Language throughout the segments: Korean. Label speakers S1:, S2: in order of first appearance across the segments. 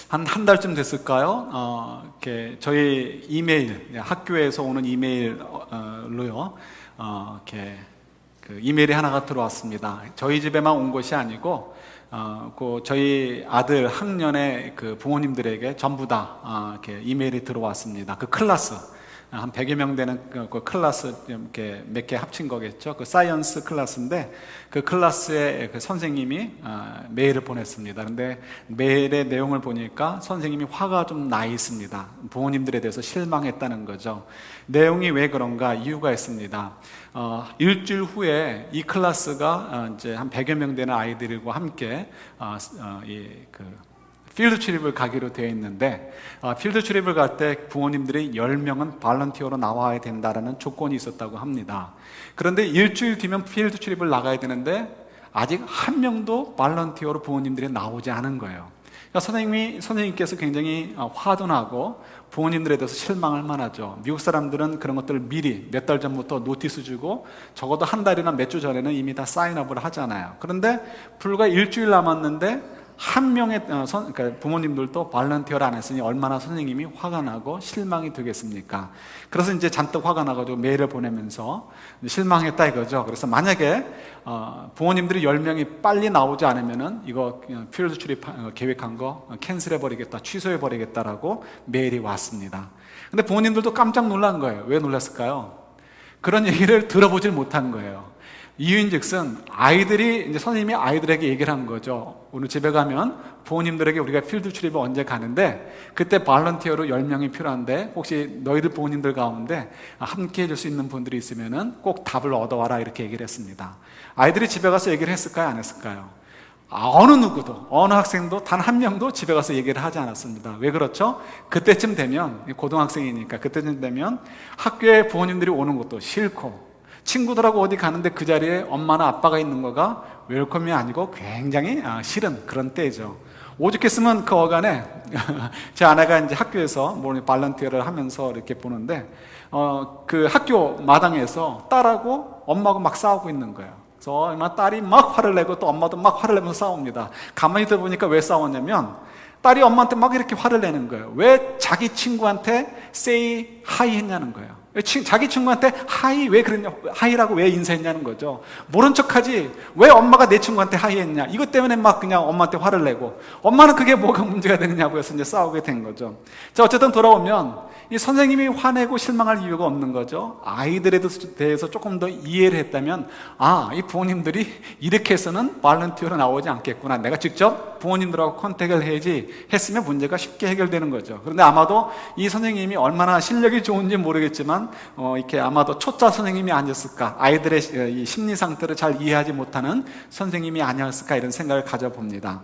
S1: 한 달쯤 됐을까요? 이렇게 저희 이메일, 학교에서 오는 이메일로요, 이렇게 그 이메일이 하나가 들어왔습니다. 저희 집에만 온 것이 아니고, 저희 아들 학년의 그 부모님들에게 전부 다 이렇게 이메일이 들어왔습니다. 그 클래스. 한 100여 명 되는 그 클래스 이렇게 몇 개 합친 거겠죠. 그 사이언스 클래스인데 그 클래스에 그 선생님이 메일을 보냈습니다. 근데 메일의 내용을 보니까 선생님이 화가 좀 나 있습니다. 부모님들에 대해서 실망했다는 거죠. 내용이 왜 그런가? 이유가 있습니다. 일주일 후에 이 클래스가 이제 한 100여 명 되는 아이들과 함께 필드 트립을 가기로 되어 있는데, 필드 트립을 갈 때 부모님들이 10명은 발런티어로 나와야 된다는 조건이 있었다고 합니다. 그런데 일주일 뒤면 필드 트립을 나가야 되는데 아직 한 명도 발런티어로 부모님들이 나오지 않은 거예요. 그러니까 선생님께서 굉장히 화도 나고 부모님들에 대해서 실망할 만하죠. 미국 사람들은 그런 것들을 미리 몇 달 전부터 노티스 주고 적어도 한 달이나 몇 주 전에는 이미 다 사인업을 하잖아요. 그런데 불과 일주일 남았는데 한 명의 그러니까 부모님들도 발런티어를 안 했으니 얼마나 선생님이 화가 나고 실망이 되겠습니까? 그래서 이제 잔뜩 화가 나가지고 메일을 보내면서 실망했다 이거죠. 그래서 만약에 부모님들이 10명이 빨리 나오지 않으면은 이거 필드 출입 계획한 거 캔슬해버리겠다, 취소해버리겠다라고 메일이 왔습니다. 근데 부모님들도 깜짝 놀란 거예요. 왜 놀랐을까요? 그런 얘기를 들어보질 못한 거예요. 이유인즉슨 아이들이 이제 선생님이 아이들에게 얘기를 한 거죠. 오늘 집에 가면 부모님들에게 우리가 필드 출입을 언제 가는데 그때 발런티어로 10명이 필요한데 혹시 너희들 부모님들 가운데 함께 해줄 수 있는 분들이 있으면은 꼭 답을 얻어와라 이렇게 얘기를 했습니다. 아이들이 집에 가서 얘기를 했을까요? 안 했을까요? 어느 누구도, 어느 학생도 단 한 명도 집에 가서 얘기를 하지 않았습니다. 왜 그렇죠? 그때쯤 되면, 고등학생이니까 그때쯤 되면 학교에 부모님들이 오는 것도 싫고 친구들하고 어디 가는데 그 자리에 엄마나 아빠가 있는 거가 웰컴이 아니고 굉장히 싫은 그런 때죠. 오죽했으면 그 어간에 제 아내가 이제 학교에서 발런티어를 하면서 이렇게 보는데 그 학교 마당에서 딸하고 엄마하고 막 싸우고 있는 거예요. 그래서 딸이 막 화를 내고 또 엄마도 막 화를 내면서 싸웁니다. 가만히 들어보니까 왜 싸웠냐면 딸이 엄마한테 막 이렇게 화를 내는 거예요. 왜 자기 친구한테 say hi 했냐는 거예요. 자기 친구한테 하이 왜 그랬냐, 하이라고 왜 인사했냐는 거죠. 모른 척하지 왜 엄마가 내 친구한테 하이 했냐, 이것 때문에 막 그냥 엄마한테 화를 내고 엄마는 그게 뭐가 문제가 되느냐고 해서 이제 싸우게 된 거죠. 자, 어쨌든 돌아오면 이 선생님이 화내고 실망할 이유가 없는 거죠. 아이들에 대해서 조금 더 이해를 했다면 이 부모님들이 이렇게 해서는 발런티어로 나오지 않겠구나, 내가 직접 부모님들하고 컨택을 해야지 했으면 문제가 쉽게 해결되는 거죠. 그런데 아마도 이 선생님이 얼마나 실력이 좋은지 모르겠지만 이렇게 아마도 초짜 선생님이 아니었을까, 아이들의 이 심리 상태를 잘 이해하지 못하는 선생님이 아니었을까, 이런 생각을 가져봅니다.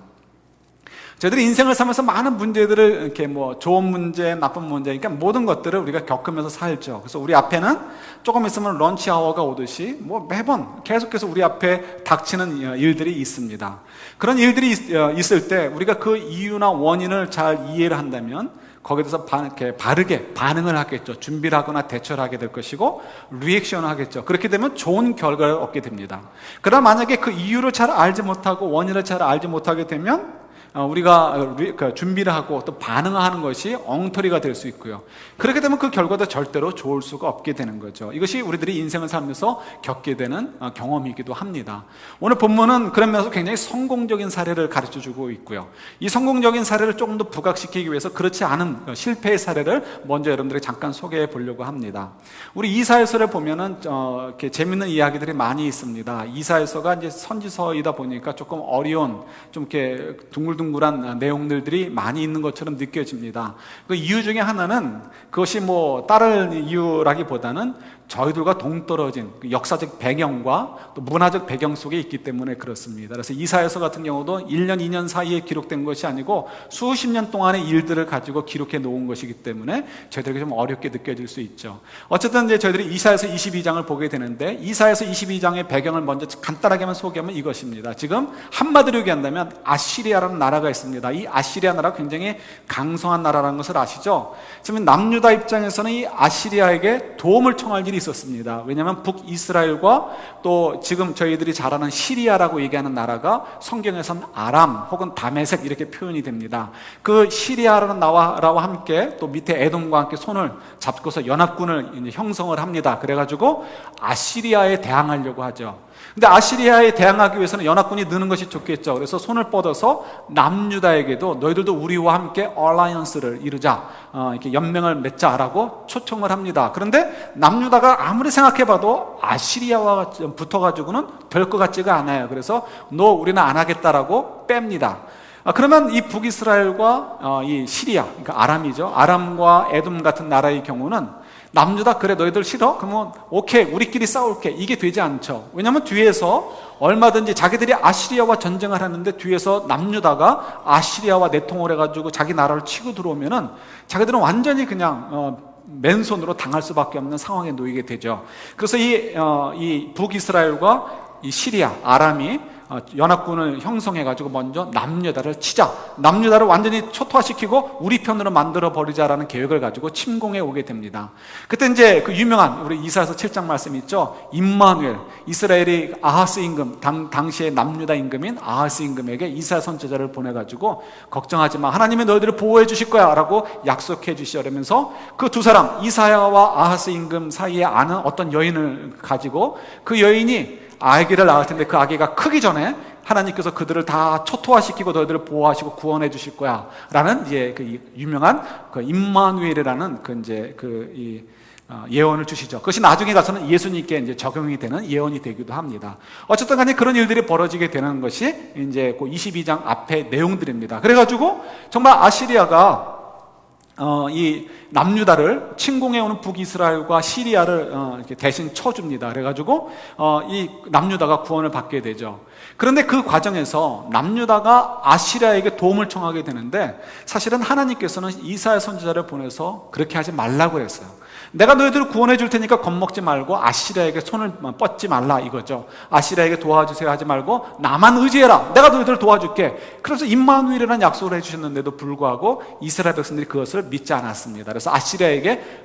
S1: 저희들이 인생을 살면서 많은 문제들을 이렇게 좋은 문제, 나쁜 문제, 그러니까 모든 것들을 우리가 겪으면서 살죠. 그래서 우리 앞에는 조금 있으면 런치 아워가 오듯이 매번 계속해서 우리 앞에 닥치는 일들이 있습니다. 그런 일들이 있을 때 우리가 그 이유나 원인을 잘 이해를 한다면 거기에 대해서 바르게 반응을 하겠죠. 준비를 하거나 대처를 하게 될 것이고 리액션을 하겠죠. 그렇게 되면 좋은 결과를 얻게 됩니다. 그러나 만약에 그 이유를 잘 알지 못하고 원인을 잘 알지 못하게 되면 우리가 준비를 하고 또 반응하는 것이 엉터리가 될 수 있고요. 그렇게 되면 그 결과도 절대로 좋을 수가 없게 되는 거죠. 이것이 우리들이 인생을 살면서 겪게 되는 경험이기도 합니다. 오늘 본문은 그런 면에서 굉장히 성공적인 사례를 가르쳐주고 있고요. 이 성공적인 사례를 조금 더 부각시키기 위해서 그렇지 않은 실패의 사례를 먼저 여러분들에게 잠깐 소개해 보려고 합니다. 우리 이사야서를 보면은 이렇게 재밌는 이야기들이 많이 있습니다. 이사야서가 이제 선지서이다 보니까 조금 어려운, 좀 이렇게 둥글둥글한 내용들이 많이 있는 것처럼 느껴집니다. 그 이유 중에 하나는 그것이 다른 이유라기보다는 저희들과 동떨어진 역사적 배경과 또 문화적 배경 속에 있기 때문에 그렇습니다. 그래서 이사야서 같은 경우도 1년, 2년 사이에 기록된 것이 아니고 수십 년 동안의 일들을 가지고 기록해 놓은 것이기 때문에 저희들에게 좀 어렵게 느껴질 수 있죠. 어쨌든 이제 저희들이 이사야서 22장을 보게 되는데, 이사야서 22장의 배경을 먼저 간단하게만 소개하면 이것입니다. 지금 한마디로 얘기한다면 아시리아라는 나라가 나라가 있습니다. 이 아시리아 나라가 굉장히 강성한 나라라는 것을 아시죠? 지금 남유다 입장에서는 이 아시리아에게 도움을 청할 일이 있었습니다. 왜냐하면 북이스라엘과 또 지금 저희들이 잘 아는 시리아라고 얘기하는 나라가 성경에선 아람 혹은 다메섹 이렇게 표현이 됩니다. 그 시리아라는 나라와 함께 또 밑에 에돔과 함께 손을 잡고서 연합군을 이제 형성을 합니다. 그래가지고 아시리아에 대항하려고 하죠. 근데 아시리아에 대항하기 위해서는 연합군이 느는 것이 좋겠죠. 그래서 손을 뻗어서 남유다에게도 너희들도 우리와 함께 얼라이언스를 이루자, 이렇게 연맹을 맺자라고 초청을 합니다. 그런데 남유다가 아무리 생각해봐도 아시리아와 붙어가지고는 될 것 같지가 않아요. 그래서 너 우리는 안 하겠다라고 뺍니다. 그러면 이 북이스라엘과 이 시리아, 그러니까 아람이죠. 아람과 에돔 같은 나라의 경우는 남유다 그래 너희들 싫어? 그러면 오케이 우리끼리 싸울게 이게 되지 않죠. 왜냐하면 뒤에서 얼마든지 자기들이 아시리아와 전쟁을 하는데 뒤에서 남유다가 아시리아와 내통을 해가지고 자기 나라를 치고 들어오면은 자기들은 완전히 그냥 맨손으로 당할 수밖에 없는 상황에 놓이게 되죠. 그래서 이 북이스라엘과 이 시리아, 아람이 연합군을 형성해가지고 먼저 남유다를 치자, 남유다를 완전히 초토화시키고 우리 편으로 만들어 버리자라는 계획을 가지고 침공해 오게 됩니다. 그때 이제 그 유명한 우리 이사야서 7장 말씀 있죠. 임마누엘, 이스라엘이 아하스 임금, 당시의 남유다 임금인 아하스 임금에게 이사야 선지자를 보내가지고 걱정하지 마, 하나님이 너희들을 보호해 주실 거야 라고 약속해 주시려면서 그 두 사람 이사야와 아하스 임금 사이에 아는 어떤 여인을 가지고 그 여인이 아기를 낳을 텐데 그 아기가 크기 전에 하나님께서 그들을 다 초토화시키고 너희들을 보호하시고 구원해 주실 거야 라는 이제 그 유명한 그 임마누엘이라는 예언을 주시죠. 그것이 나중에 가서는 예수님께 이제 적용이 되는 예언이 되기도 합니다. 어쨌든 간에 그런 일들이 벌어지게 되는 것이 이제 그 22장 앞의 내용들입니다. 그래가지고 정말 아시리아가 이 남유다를 침공해오는 북이스라엘과 시리아를 이렇게 대신 쳐줍니다. 그래가지고 이 남유다가 구원을 받게 되죠. 그런데 그 과정에서 남유다가 아시리아에게 도움을 청하게 되는데 사실은 하나님께서는 이사야 선지자를 보내서 그렇게 하지 말라고 그랬어요. 내가 너희들을 구원해 줄 테니까 겁먹지 말고 아시리아에게 손을 뻗지 말라 이거죠. 아시리아에게 도와주세요 하지 말고 나만 의지해라. 내가 너희들을 도와줄게. 그래서 임마누엘이라는 약속을 해주셨는데도 불구하고 이스라엘 백성들이 그것을 믿지 않았습니다. 그래서 아시리아에게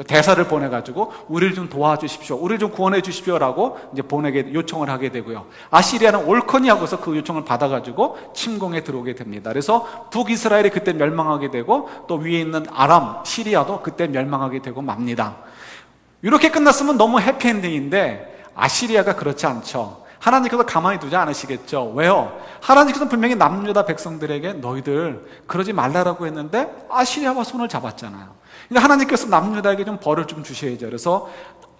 S1: 대사를 보내가지고 우리를 좀 도와주십시오, 우리를 좀 구원해 주십시오라고 이제 보내게 요청을 하게 되고요. 아시리아는 옳거니 하고서 그 요청을 받아가지고 침공에 들어오게 됩니다. 그래서 북이스라엘이 그때 멸망하게 되고 또 위에 있는 아람, 시리아도 그때 멸망하게 되고 맙니다. 이렇게 끝났으면 너무 해피엔딩인데 아시리아가 그렇지 않죠. 하나님께서 가만히 두지 않으시겠죠. 왜요? 하나님께서 분명히 남유다 백성들에게 너희들 그러지 말라라고 했는데 아시리아와 손을 잡았잖아요. 그러니까 하나님께서 남유다에게 좀 벌을 좀 주셔야죠. 그래서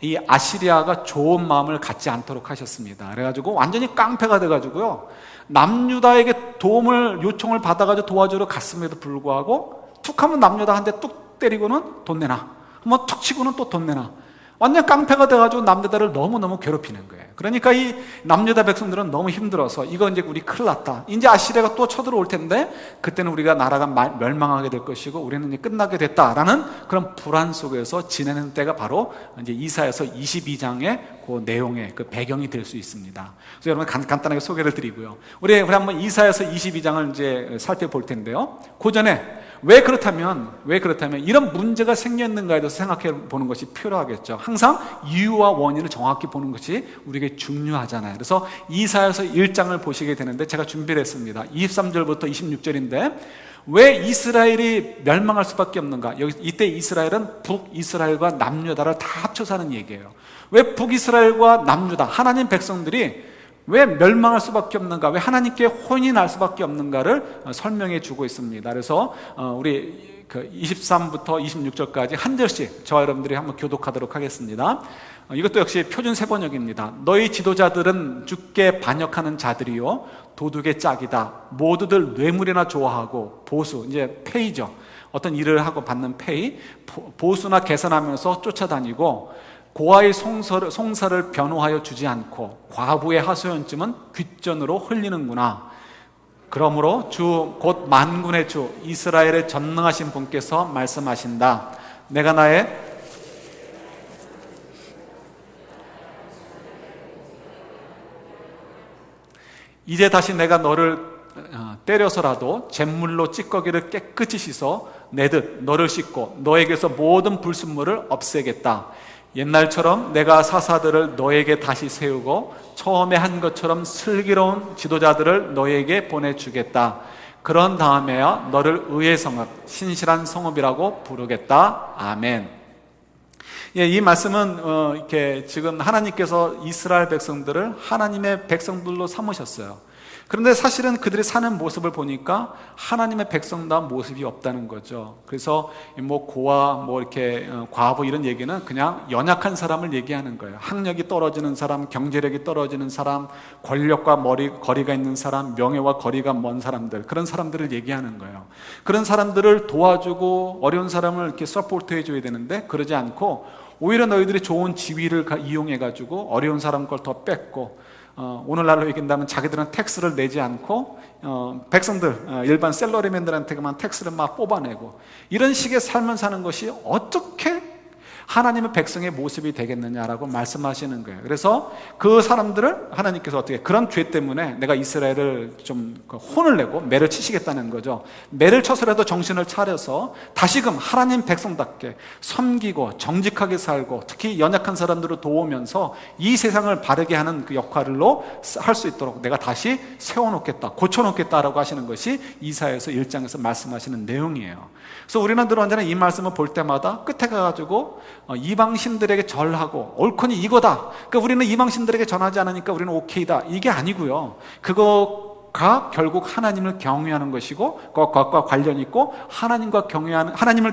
S1: 이 아시리아가 좋은 마음을 갖지 않도록 하셨습니다. 그래가지고 완전히 깡패가 돼가지고요, 남유다에게 도움을 요청을 받아가지고 도와주러 갔음에도 불구하고 툭 하면 남유다 한 대 뚝 때리고는 돈 내놔, 한번 툭 치고는 또 돈 내놔, 완전 깡패가 돼가지고 남유다를 너무너무 괴롭히는 거예요. 그러니까 이 남유다 백성들은 너무 힘들어서 이거 이제 우리 큰일 났다, 이제 아시리아가 또 쳐들어올 텐데 그때는 우리가 나라가 멸망하게 될 것이고 우리는 이제 끝나게 됐다라는 그런 불안 속에서 지내는 때가 바로 이제 이사야서 22장의 그 내용의 그 배경이 될 수 있습니다. 그래서 여러분 간단하게 소개를 드리고요, 우리 한번 이사야서 22장을 이제 살펴볼 텐데요, 그 전에 왜 그렇다면 이런 문제가 생겼는가에 대해서 생각해 보는 것이 필요하겠죠. 항상 이유와 원인을 정확히 보는 것이 우리에게 중요하잖아요. 그래서 이사야서 1장을 보시게 되는데 제가 준비를 했습니다. 23절부터 26절인데 왜 이스라엘이 멸망할 수밖에 없는가? 이때 이스라엘은 북이스라엘과 남유다를 다 합쳐서 하는 얘기예요. 왜 북이스라엘과 남유다, 하나님 백성들이 왜 멸망할 수밖에 없는가, 왜 하나님께 혼이 날 수밖에 없는가를 설명해 주고 있습니다. 그래서 우리 23부터 26절까지 한 절씩 저와 여러분들이 한번 교독하도록 하겠습니다. 이것도 역시 표준 세번역입니다. 너희 지도자들은 주께 반역하는 자들이요 도둑의 짝이다. 모두들 뇌물이나 좋아하고 보수, 이제 페이죠. 어떤 일을 하고 받는 페이, 보수나 계산하면서 쫓아다니고 고아의 송사를 변호하여 주지 않고 과부의 하소연쯤은 귓전으로 흘리는구나. 그러므로 주 곧 만군의 주 이스라엘의 전능하신 분께서 말씀하신다. 내가 나의 이제 다시 내가 너를 때려서라도 잿물로 찌꺼기를 깨끗이 씻어 내듯 너를 씻고 너에게서 모든 불순물을 없애겠다. 옛날처럼 내가 사사들을 너에게 다시 세우고 처음에 한 것처럼 슬기로운 지도자들을 너에게 보내주겠다. 그런 다음에야 너를 의의 성읍, 신실한 성읍이라고 부르겠다. 아멘. 예, 이 말씀은 이렇게 지금 하나님께서 이스라엘 백성들을 하나님의 백성들로 삼으셨어요. 그런데 사실은 그들이 사는 모습을 보니까 하나님의 백성다운 모습이 없다는 거죠. 그래서 뭐 고아, 뭐 이렇게 과부 이런 얘기는 그냥 연약한 사람을 얘기하는 거예요. 학력이 떨어지는 사람, 경제력이 떨어지는 사람, 권력과 거리가 있는 사람, 명예와 거리가 먼 사람들, 그런 사람들을 얘기하는 거예요. 그런 사람들을 도와주고 어려운 사람을 이렇게 서포트 해줘야 되는데 그러지 않고 오히려 너희들이 좋은 지위를 이용해가지고 어려운 사람 걸 더 뺏고 오늘날로 얘기한다면 자기들은 텍스를 내지 않고 백성들, 일반 셀러리맨들한테만 텍스를 막 뽑아내고 이런 식의 삶을 사는 것이 어떻게 하나님의 백성의 모습이 되겠느냐라고 말씀하시는 거예요. 그래서 그 사람들을 하나님께서 어떻게 그런 죄 때문에 내가 이스라엘을 좀 혼을 내고 매를 치시겠다는 거죠. 매를 쳐서라도 정신을 차려서 다시금 하나님 백성답게 섬기고 정직하게 살고 특히 연약한 사람들을 도우면서 이 세상을 바르게 하는 그 역할로 할 수 있도록 내가 다시 세워놓겠다, 고쳐놓겠다라고 하시는 것이 이사야서 1장에서 말씀하시는 내용이에요. 그래서 우리는 늘 언제나 이 말씀을 볼 때마다 끝에 가가지고 이방신들에게 절하고 옳거니 이거다. 그러니까 우리는 이방신들에게 전하지 않으니까 우리는 오케이다. 이게 아니고요. 그거가 결국 하나님을 경외하는 것이고 그것과 관련 있고 하나님을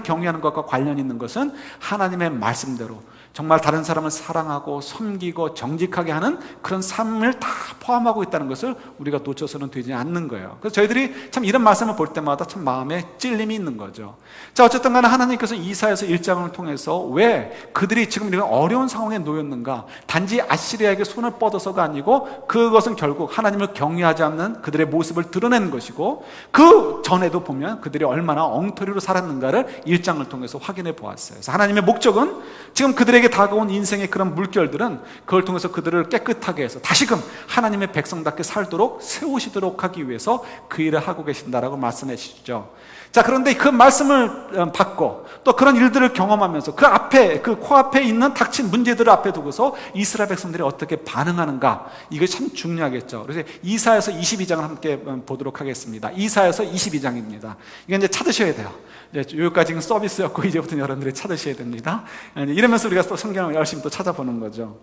S1: 경외하는 것과 관련 있는 것은 하나님의 말씀대로 정말 다른 사람을 사랑하고 섬기고 정직하게 하는 그런 삶을 다 포함하고 있다는 것을 우리가 놓쳐서는 되지 않는 거예요. 그래서 저희들이 참 이런 말씀을 볼 때마다 참 마음에 찔림이 있는 거죠. 자, 어쨌든 간에 하나님께서 이사야서 1장을 통해서 왜 그들이 지금 이런 어려운 상황에 놓였는가, 단지 아시리아에게 손을 뻗어서가 아니고 그것은 결국 하나님을 경외하지 않는 그들의 모습을 드러내는 것이고 그 전에도 보면 그들이 얼마나 엉터리로 살았는가를 1장을 통해서 확인해 보았어요. 그래서 하나님의 목적은 지금 그들에게 다가온 인생의 그런 물결들은 그걸 통해서 그들을 깨끗하게 해서 다시금 하나님의 백성답게 살도록 세우시도록 하기 위해서 그 일을 하고 계신다라고 말씀해 주시죠. 자, 그런데 그 말씀을 받고 또 그런 일들을 경험하면서 그 앞에, 그 코앞에 있는 닥친 문제들을 앞에 두고서 이스라엘 백성들이 어떻게 반응하는가, 이게 참 중요하겠죠. 그래서 이사야서 22장을 함께 보도록 하겠습니다. 이사야서 22장입니다. 이게 이제 찾으셔야 돼요. 여기까지는 서비스였고 이제부터는 여러분들이 찾으셔야 됩니다. 이러면서 우리가 또 성경을 열심히 또 찾아보는 거죠.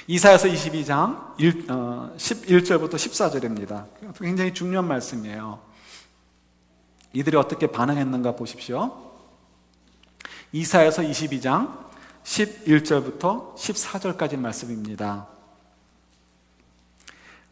S1: 이사야서 22장 11절부터 14절입니다. 굉장히 중요한 말씀이에요. 이들이 어떻게 반응했는가 보십시오. 이사야서 22장 11절부터 14절까지 말씀입니다.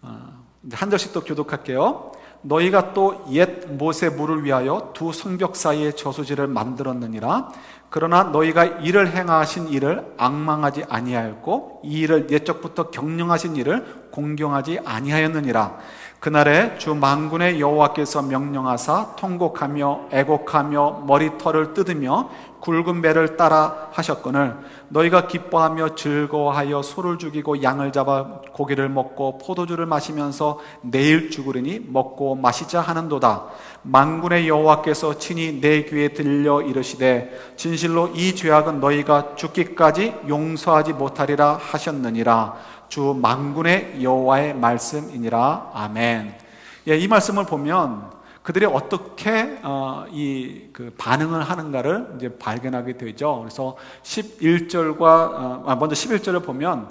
S1: 한 절씩 또 교독할게요. 너희가 또 옛 못의 물을 위하여 두 성벽 사이에 저수지를 만들었느니라. 그러나 너희가 이를 행하신 이를 앙망하지 아니하였고 이 일을 옛적부터 경영하신 이를 공경하지 아니하였느니라. 그날에 주 만군의 여호와께서 명령하사 통곡하며 애곡하며 머리털을 뜯으며 굵은 배를 따라 하셨거늘 너희가 기뻐하며 즐거워하여 소를 죽이고 양을 잡아 고기를 먹고 포도주를 마시면서 내일 죽으리니 먹고 마시자 하는도다. 만군의 여호와께서 친히 내 귀에 들려 이르시되 진실로 이 죄악은 너희가 죽기까지 용서하지 못하리라 하셨느니라. 주 만군의 여호와의 말씀이니라. 아멘. 예, 이 말씀을 보면 그들이 어떻게 그 반응을 하는가를 이제 발견하게 되죠. 그래서 11절과 먼저 11절을 보면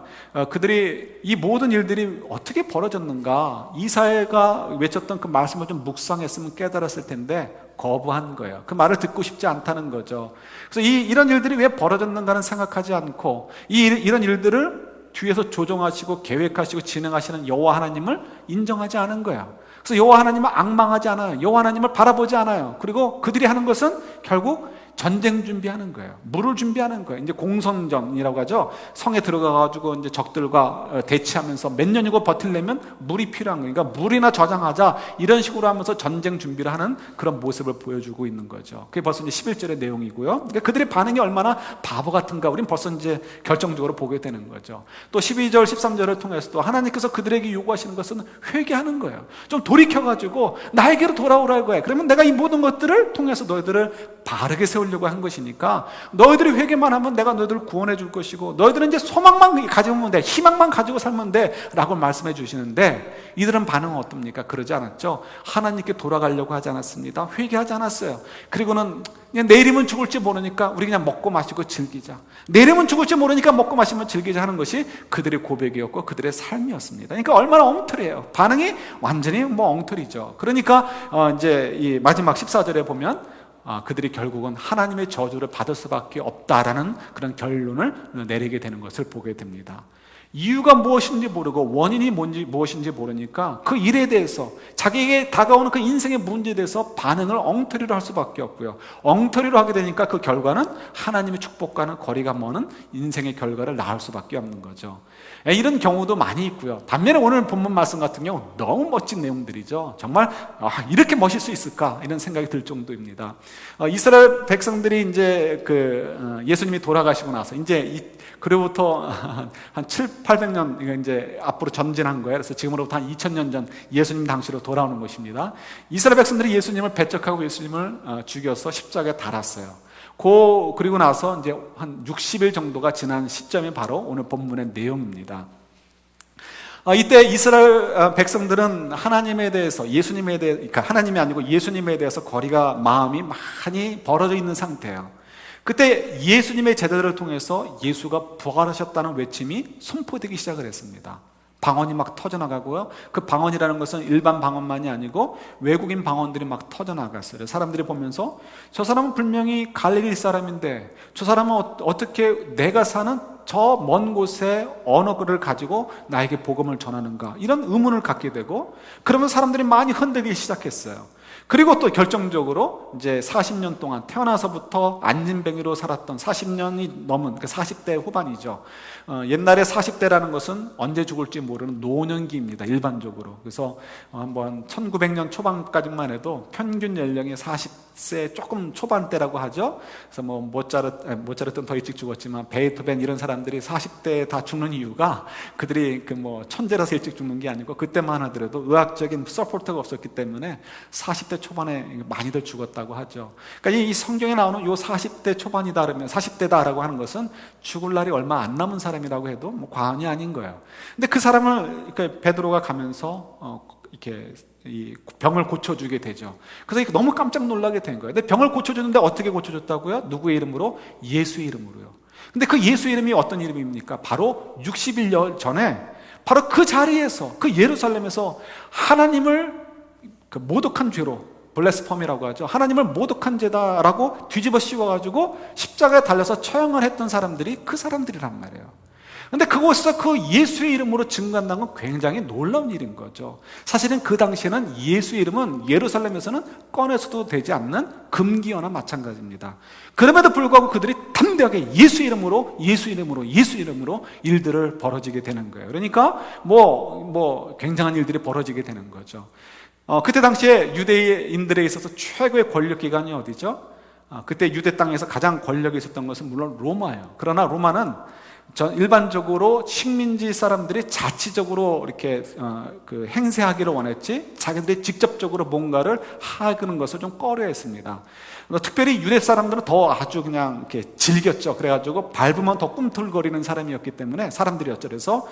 S1: 그들이 이 모든 일들이 어떻게 벌어졌는가, 이사야가 외쳤던 그 말씀을 좀 묵상했으면 깨달았을 텐데 거부한 거예요. 그 말을 듣고 싶지 않다는 거죠. 그래서 이런 일들이 왜 벌어졌는가는 생각하지 않고 이런 일들을 뒤에서 조종하시고 계획하시고 진행하시는 여호와 하나님을 인정하지 않은 거예요. 그래서 여호와 하나님을 앙망하지 않아요. 여호와 하나님을 바라보지 않아요. 그리고 그들이 하는 것은 결국 전쟁 준비하는 거예요. 물을 준비하는 거예요. 이제 공선전이라고 하죠. 성에 들어가가지고 이제 적들과 대치하면서 몇 년이고 버틸려면 물이 필요한 거예요. 그러니까 물이나 저장하자 이런 식으로 하면서 전쟁 준비를 하는 그런 모습을 보여주고 있는 거죠. 그게 벌써 이제 11절의 내용이고요. 그러니까 그들의 반응이 얼마나 바보 같은가 우리는 벌써 이제 결정적으로 보게 되는 거죠. 또 12절, 13절을 통해서도 하나님께서 그들에게 요구하시는 것은 회개하는 거예요. 좀 돌이켜가지고 나에게로 돌아오라는 거예요. 그러면 내가 이 모든 것들을 통해서 너희들을 바르게 세우려고 한 것이니까 너희들이 회개만 하면 내가 너희들을 구원해 줄 것이고 너희들은 이제 소망만 가지면 돼, 희망만 가지고 살면 돼 라고 말씀해 주시는데 이들은 반응은 어떻습니까? 그러지 않았죠. 하나님께 돌아가려고 하지 않았습니다. 회개하지 않았어요. 그리고는 그냥 내일이면 죽을지 모르니까 우리 그냥 먹고 마시고 즐기자, 내일이면 죽을지 모르니까 먹고 마시면 즐기자 하는 것이 그들의 고백이었고 그들의 삶이었습니다. 그러니까 얼마나 엉터리예요. 반응이 완전히 엉터리죠. 그러니까 이제 이 마지막 14절에 보면 그들이 결국은 하나님의 저주를 받을 수밖에 없다라는 그런 결론을 내리게 되는 것을 보게 됩니다. 이유가 무엇인지 모르고 원인이 무엇인지 모르니까 그 일에 대해서 자기에게 다가오는 그 인생의 문제에 대해서 반응을 엉터리로 할 수밖에 없고요. 엉터리로 하게 되니까 그 결과는 하나님의 축복과는 거리가 먼 인생의 결과를 낳을 수밖에 없는 거죠. 이런 경우도 많이 있고요. 반면에 오늘 본문 말씀 같은 경우 너무 멋진 내용들이죠. 정말 이렇게 멋일 수 있을까 이런 생각이 들 정도입니다. 이스라엘 백성들이 이제 예수님이 돌아가시고 나서 이제 그로부터 한 800년 이제 앞으로 전진한 거예요. 그래서 지금으로부터 한 2000년 전 예수님 당시로 돌아오는 것입니다. 이스라엘 백성들이 예수님을 배척하고 예수님을 죽여서 십자가에 달았어요. 그리고 나서 이제 한 60일 정도가 지난 시점이 바로 오늘 본문의 내용입니다. 이때 이스라엘 백성들은 하나님에 대해서 그러니까 하나님이 아니고 예수님에 대해서 마음이 많이 벌어져 있는 상태예요. 그때 예수님의 제자들을 통해서 예수가 부활하셨다는 외침이 선포되기 시작을 했습니다. 방언이 막 터져나가고요. 그 방언이라는 것은 일반 방언만이 아니고 외국인 방언들이 막 터져나갔어요. 사람들이 보면서 저 사람은 분명히 갈릴리 사람인데 저 사람은 어떻게 내가 사는 저 먼 곳의 언어를 가지고 나에게 복음을 전하는가, 이런 의문을 갖게 되고, 그러면 사람들이 많이 흔들리기 시작했어요. 그리고 또 결정적으로 이제 40년 동안 태어나서부터 안진뱅이로 살았던 40년이 넘은 40대 후반이죠. 옛날에 40대라는 것은 언제 죽을지 모르는 노년기입니다. 일반적으로. 그래서 한번 1900년 초반까지만 해도 평균 연령이 40세 조금 초반대라고 하죠. 그래서 모차르트는 더 일찍 죽었지만 베토벤 이런 사람들이 40대에 다 죽는 이유가 그들이 천재라서 일찍 죽는 게 아니고 그때만 하더라도 의학적인 서포트가 없었기 때문에 40대 초반에 많이들 죽었다고 하죠. 그러니까 이 성경에 나오는 요 40대 초반이다 그러면 40대다라고 하는 것은 죽을 날이 얼마 안 남은 사람이라고 해도 과언이 아닌 거예요. 근데 그 사람을 베드로가 가면서 이렇게 이 병을 고쳐주게 되죠. 그래서 너무 깜짝 놀라게 된 거예요. 근데 병을 고쳐주는데 어떻게 고쳐줬다고요? 누구의 이름으로? 예수의 이름으로요. 근데 그 예수 이름이 어떤 이름입니까? 바로 60일 전에 바로 그 자리에서, 그 예루살렘에서 하나님을 모독한 죄로, 블레스펌이라고 하죠. 하나님을 모독한 죄다라고 뒤집어 씌워가지고 십자가에 달려서 처형을 했던 사람들이 그 사람들이란 말이에요. 근데 그곳에서 그 예수의 이름으로 증거한다는 건 굉장히 놀라운 일인 거죠. 사실은 그 당시에는 예수의 이름은 예루살렘에서는 꺼내서도 되지 않는 금기어나 마찬가지입니다. 그럼에도 불구하고 그들이 담대하게 예수 이름으로 일들을 벌어지게 되는 거예요. 그러니까 굉장한 일들이 벌어지게 되는 거죠. 그때 당시에 유대인들에 있어서 최고의 권력 기관이 어디죠? 그때 유대 땅에서 가장 권력이 있었던 것은 물론 로마예요. 그러나 로마는 일반적으로 식민지 사람들이 자치적으로 이렇게 행세하기를 원했지 자기들이 직접적으로 뭔가를 하는 것을 좀 꺼려했습니다. 특별히 유대 사람들은 더 아주 그냥 이렇게 즐겼죠. 그래가지고 밟으면 더 꿈틀거리는 사람들이었죠. 그래서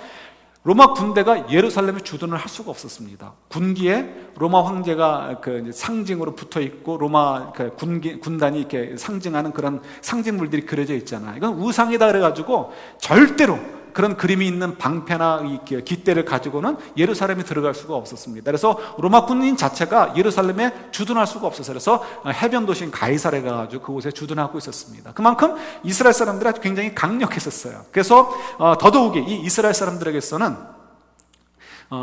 S1: 로마 군대가 예루살렘에 주둔을 할 수가 없었습니다. 군기에 로마 황제가 상징으로 붙어 있고 로마 군단이 이렇게 상징하는 그런 상징물들이 그려져 있잖아요. 이건 우상이다 그래가지고 절대로 그런 그림이 있는 방패나 깃대를 가지고는 예루살렘에 들어갈 수가 없었습니다. 그래서 로마 군인 자체가 예루살렘에 주둔할 수가 없었어요. 그래서 해변 도시인 가이사랴에 가가지고 그곳에 주둔하고 있었습니다. 그만큼 이스라엘 사람들이 아주 굉장히 강력했었어요. 그래서 더더욱이 이 이스라엘 사람들에게서는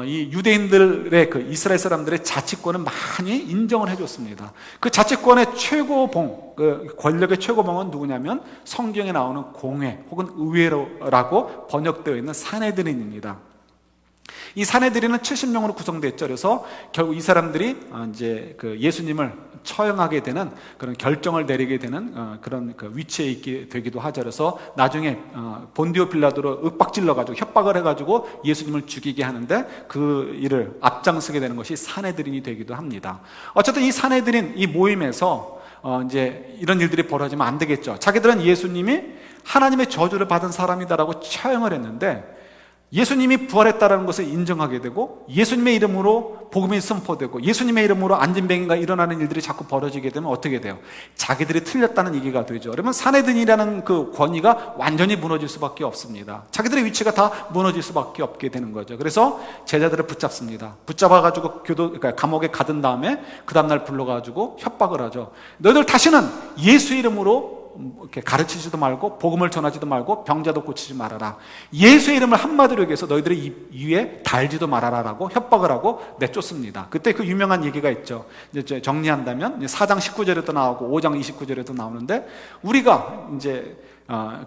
S1: 이 유대인들의 그 이스라엘 사람들의 자치권을 많이 인정을 해줬습니다. 그 자치권의 최고봉, 그 권력의 최고봉은 누구냐면 성경에 나오는 공회 혹은 의회라고 번역되어 있는 산헤드린입니다. 이 산헤드린은 70명으로 구성됐죠. 그래서 결국 이 사람들이 이제 그 예수님을 처형하게 되는 그런 결정을 내리게 되는 그런 그 위치에 있게 되기도 하죠. 그래서 나중에 본디오 빌라도로 윽박질러가지고 협박을 해가지고 예수님을 죽이게 하는데 그 일을 앞장서게 되는 것이 산헤드린이 되기도 합니다. 어쨌든 이 산헤드린 이 모임에서 이제 이런 일들이 벌어지면 안 되겠죠. 자기들은 예수님이 하나님의 저주를 받은 사람이다라고 처형을 했는데 예수님이 부활했다는 것을 인정하게 되고 예수님의 이름으로 복음이 선포되고 예수님의 이름으로 안진뱅이가 일어나는 일들이 자꾸 벌어지게 되면 어떻게 돼요? 자기들이 틀렸다는 얘기가 되죠. 그러면 산헤드린이라는 그 권위가 완전히 무너질 수밖에 없습니다. 자기들의 위치가 다 무너질 수밖에 없게 되는 거죠. 그래서 제자들을 붙잡습니다. 붙잡아가지고 그러니까 감옥에 가둔 다음에 그 다음날 불러가지고 협박을 하죠. 너희들 다시는 예수 이름으로 이렇게 가르치지도 말고 복음을 전하지도 말고 병자도 고치지 말아라. 예수의 이름을 한마디로 얘기해서 너희들의 입 위에 달지도 말아라라고 협박을 하고 내쫓습니다. 그때 그 유명한 얘기가 있죠. 이제 정리한다면 4장 19절에도 나오고 5장 29절에도 나오는데 우리가 이제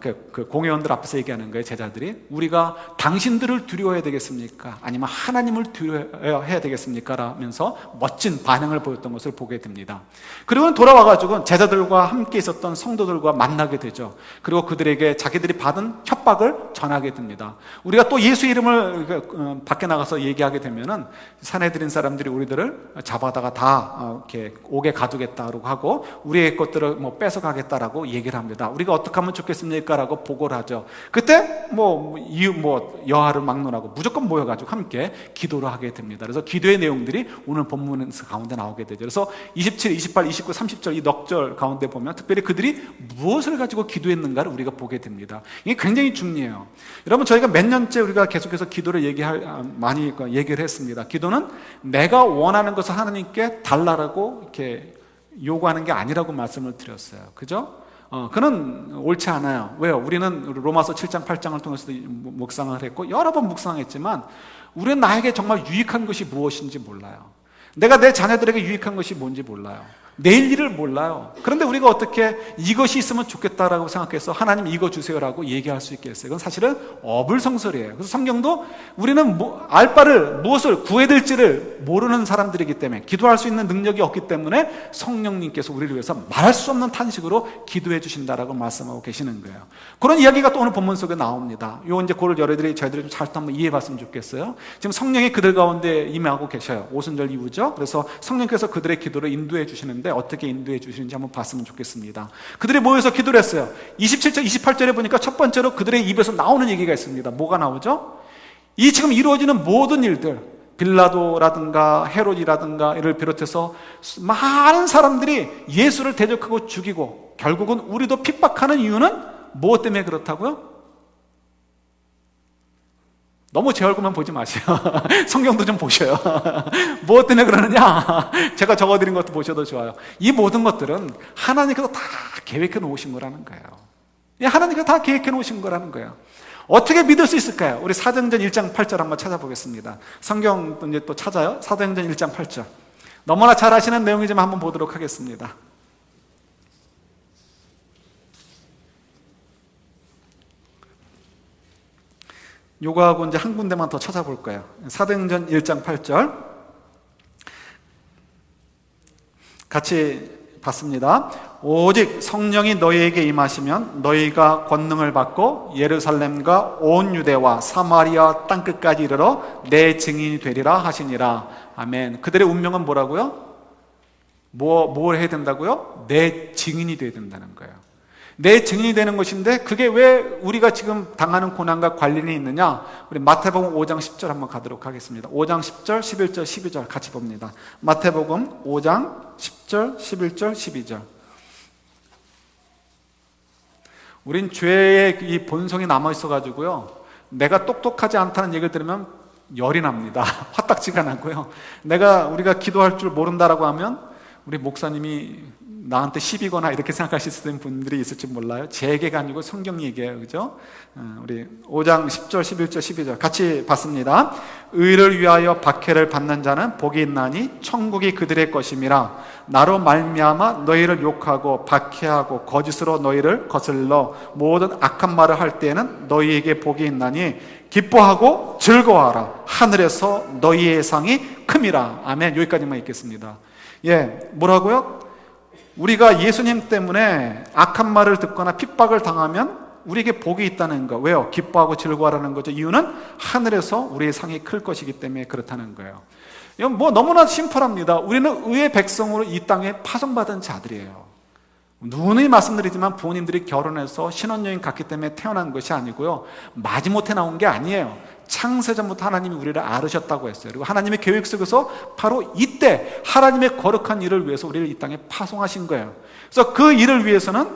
S1: 그 공회원들 앞에서 얘기하는 거예요. 제자들이 우리가 당신들을 두려워해야 되겠습니까? 아니면 하나님을 두려워해야 되겠습니까? 라면서 멋진 반응을 보였던 것을 보게 됩니다. 그리고 돌아와가지고 제자들과 함께 있었던 성도들과 만나게 되죠. 그리고 그들에게 자기들이 받은 협박을 전하게 됩니다. 우리가 또 예수 이름을 밖에 나가서 얘기하게 되면은 산헤드린 사람들이 우리들을 잡아다가 다 이렇게 옥에 가두겠다고 하고 우리의 것들을 뭐 뺏어가겠다라고 얘기를 합니다. 우리가 어떻게 하면 좋겠습니까? 라고 보고를 하죠. 그때 여하를 막론하고 무조건 모여가지고 함께 기도를 하게 됩니다. 그래서 기도의 내용들이 오늘 본문 가운데 나오게 되죠. 그래서 27, 28, 29, 30절 이 넉절 가운데 보면 특별히 그들이 무엇을 가지고 기도했는가를 우리가 보게 됩니다. 이게 굉장히 중요해요. 여러분 저희가 몇 년째 우리가 계속해서 기도를 많이 얘기를 했습니다. 기도는 내가 원하는 것을 하나님께 달라라고 이렇게 요구하는 게 아니라고 말씀을 드렸어요. 그죠? 그는 옳지 않아요. 왜요? 우리는 로마서 7장, 8장을 통해서도 묵상을 했고 여러 번 묵상했지만 우리는 나에게 정말 유익한 것이 무엇인지 몰라요. 내가 내 자녀들에게 유익한 것이 뭔지 몰라요. 내일 일을 몰라요. 그런데 우리가 어떻게 이것이 있으면 좋겠다라고 생각해서 하나님 이거 주세요라고 얘기할 수 있겠어요? 그건 사실은 어불성설이에요. 그래서 성경도 우리는 알바를 무엇을 구해야 될지를 모르는 사람들이기 때문에 기도할 수 있는 능력이 없기 때문에 성령님께서 우리를 위해서 말할 수 없는 탄식으로 기도해 주신다라고 말씀하고 계시는 거예요. 그런 이야기가 또 오늘 본문 속에 나옵니다. 요 이제 그걸 저희들이 좀 잘 한번 이해해 봤으면 좋겠어요. 지금 성령이 그들 가운데 임하고 계셔요. 오순절 이후죠. 그래서 성령께서 그들의 기도를 인도해 주시는데 어떻게 인도해 주시는지 한번 봤으면 좋겠습니다. 그들이 모여서 기도를 했어요. 27절, 28절에 보니까 첫 번째로 그들의 입에서 나오는 얘기가 있습니다. 뭐가 나오죠? 이 지금 이루어지는 모든 일들, 빌라도라든가 헤롯이라든가 이를 비롯해서 많은 사람들이 예수를 대적하고 죽이고 결국은 우리도 핍박하는 이유는 무엇 때문에 그렇다고요? 너무 제 얼굴만 보지 마세요. 성경도 좀 보셔요. 무엇 때문에 그러느냐? 제가 적어드린 것도 보셔도 좋아요. 이 모든 것들은 하나님께서 다 계획해 놓으신 거라는 거예요. 하나님께서 다 계획해 놓으신 거라는 거예요. 어떻게 믿을 수 있을까요? 우리 사도행전 1장 8절 한번 찾아보겠습니다. 성경 이제 또 찾아요. 사도행전 1장 8절. 너무나 잘 아시는 내용이지만 한번 보도록 하겠습니다. 요거하고 이제 한 군데만 더 찾아볼 거예요. 사도행전 1장 8절 같이 봤습니다. 오직 성령이 너희에게 임하시면 너희가 권능을 받고 예루살렘과 온 유대와 사마리아 땅끝까지 이르러 내 증인이 되리라 하시니라. 아멘. 그들의 운명은 뭐라고요? 뭘 해야 된다고요? 내 증인이 돼야 된다는 거예요. 내 증인이 되는 것인데 그게 왜 우리가 지금 당하는 고난과 관련이 있느냐? 우리 마태복음 5장 10절 한번 가도록 하겠습니다. 5장 10절, 11절, 12절 같이 봅니다. 마태복음 5장 10절, 11절, 12절. 우린 죄의 이 본성이 남아있어가지고요, 내가 똑똑하지 않다는 얘기를 들으면 열이 납니다. 화딱지가 나고요. 우리가 기도할 줄 모른다라고 하면 우리 목사님이 나한테 시비거나 이렇게 생각하실 분들이 있을지 몰라요. 제 얘기가 아니고 성경 얘기예요. 그죠? 우리 5장 10절, 11절, 12절 같이 봤습니다. 의를 위하여 박해를 받는 자는 복이 있나니 천국이 그들의 것임이라. 나로 말미암아 너희를 욕하고 박해하고 거짓으로 너희를 거슬러 모든 악한 말을 할 때에는 너희에게 복이 있나니 기뻐하고 즐거워하라. 하늘에서 너희의 상이 큼이라. 아멘. 여기까지만 읽겠습니다. 뭐라고요? 우리가 예수님 때문에 악한 말을 듣거나 핍박을 당하면 우리에게 복이 있다는 거. 왜요? 기뻐하고 즐거워하라는 거죠. 이유는 하늘에서 우리의 상이 클 것이기 때문에 그렇다는 거예요. 이건 너무나 심플합니다. 우리는 의의 백성으로 이 땅에 파송받은 자들이에요. 누누이 말씀드리지만 부모님들이 결혼해서 신혼여행 갔기 때문에 태어난 것이 아니고요, 마지못해 나온 게 아니에요. 창세전부터 하나님이 우리를 아르셨다고 했어요. 그리고 하나님의 계획 속에서 바로 이때 하나님의 거룩한 일을 위해서 우리를 이 땅에 파송하신 거예요. 그래서 그 일을 위해서는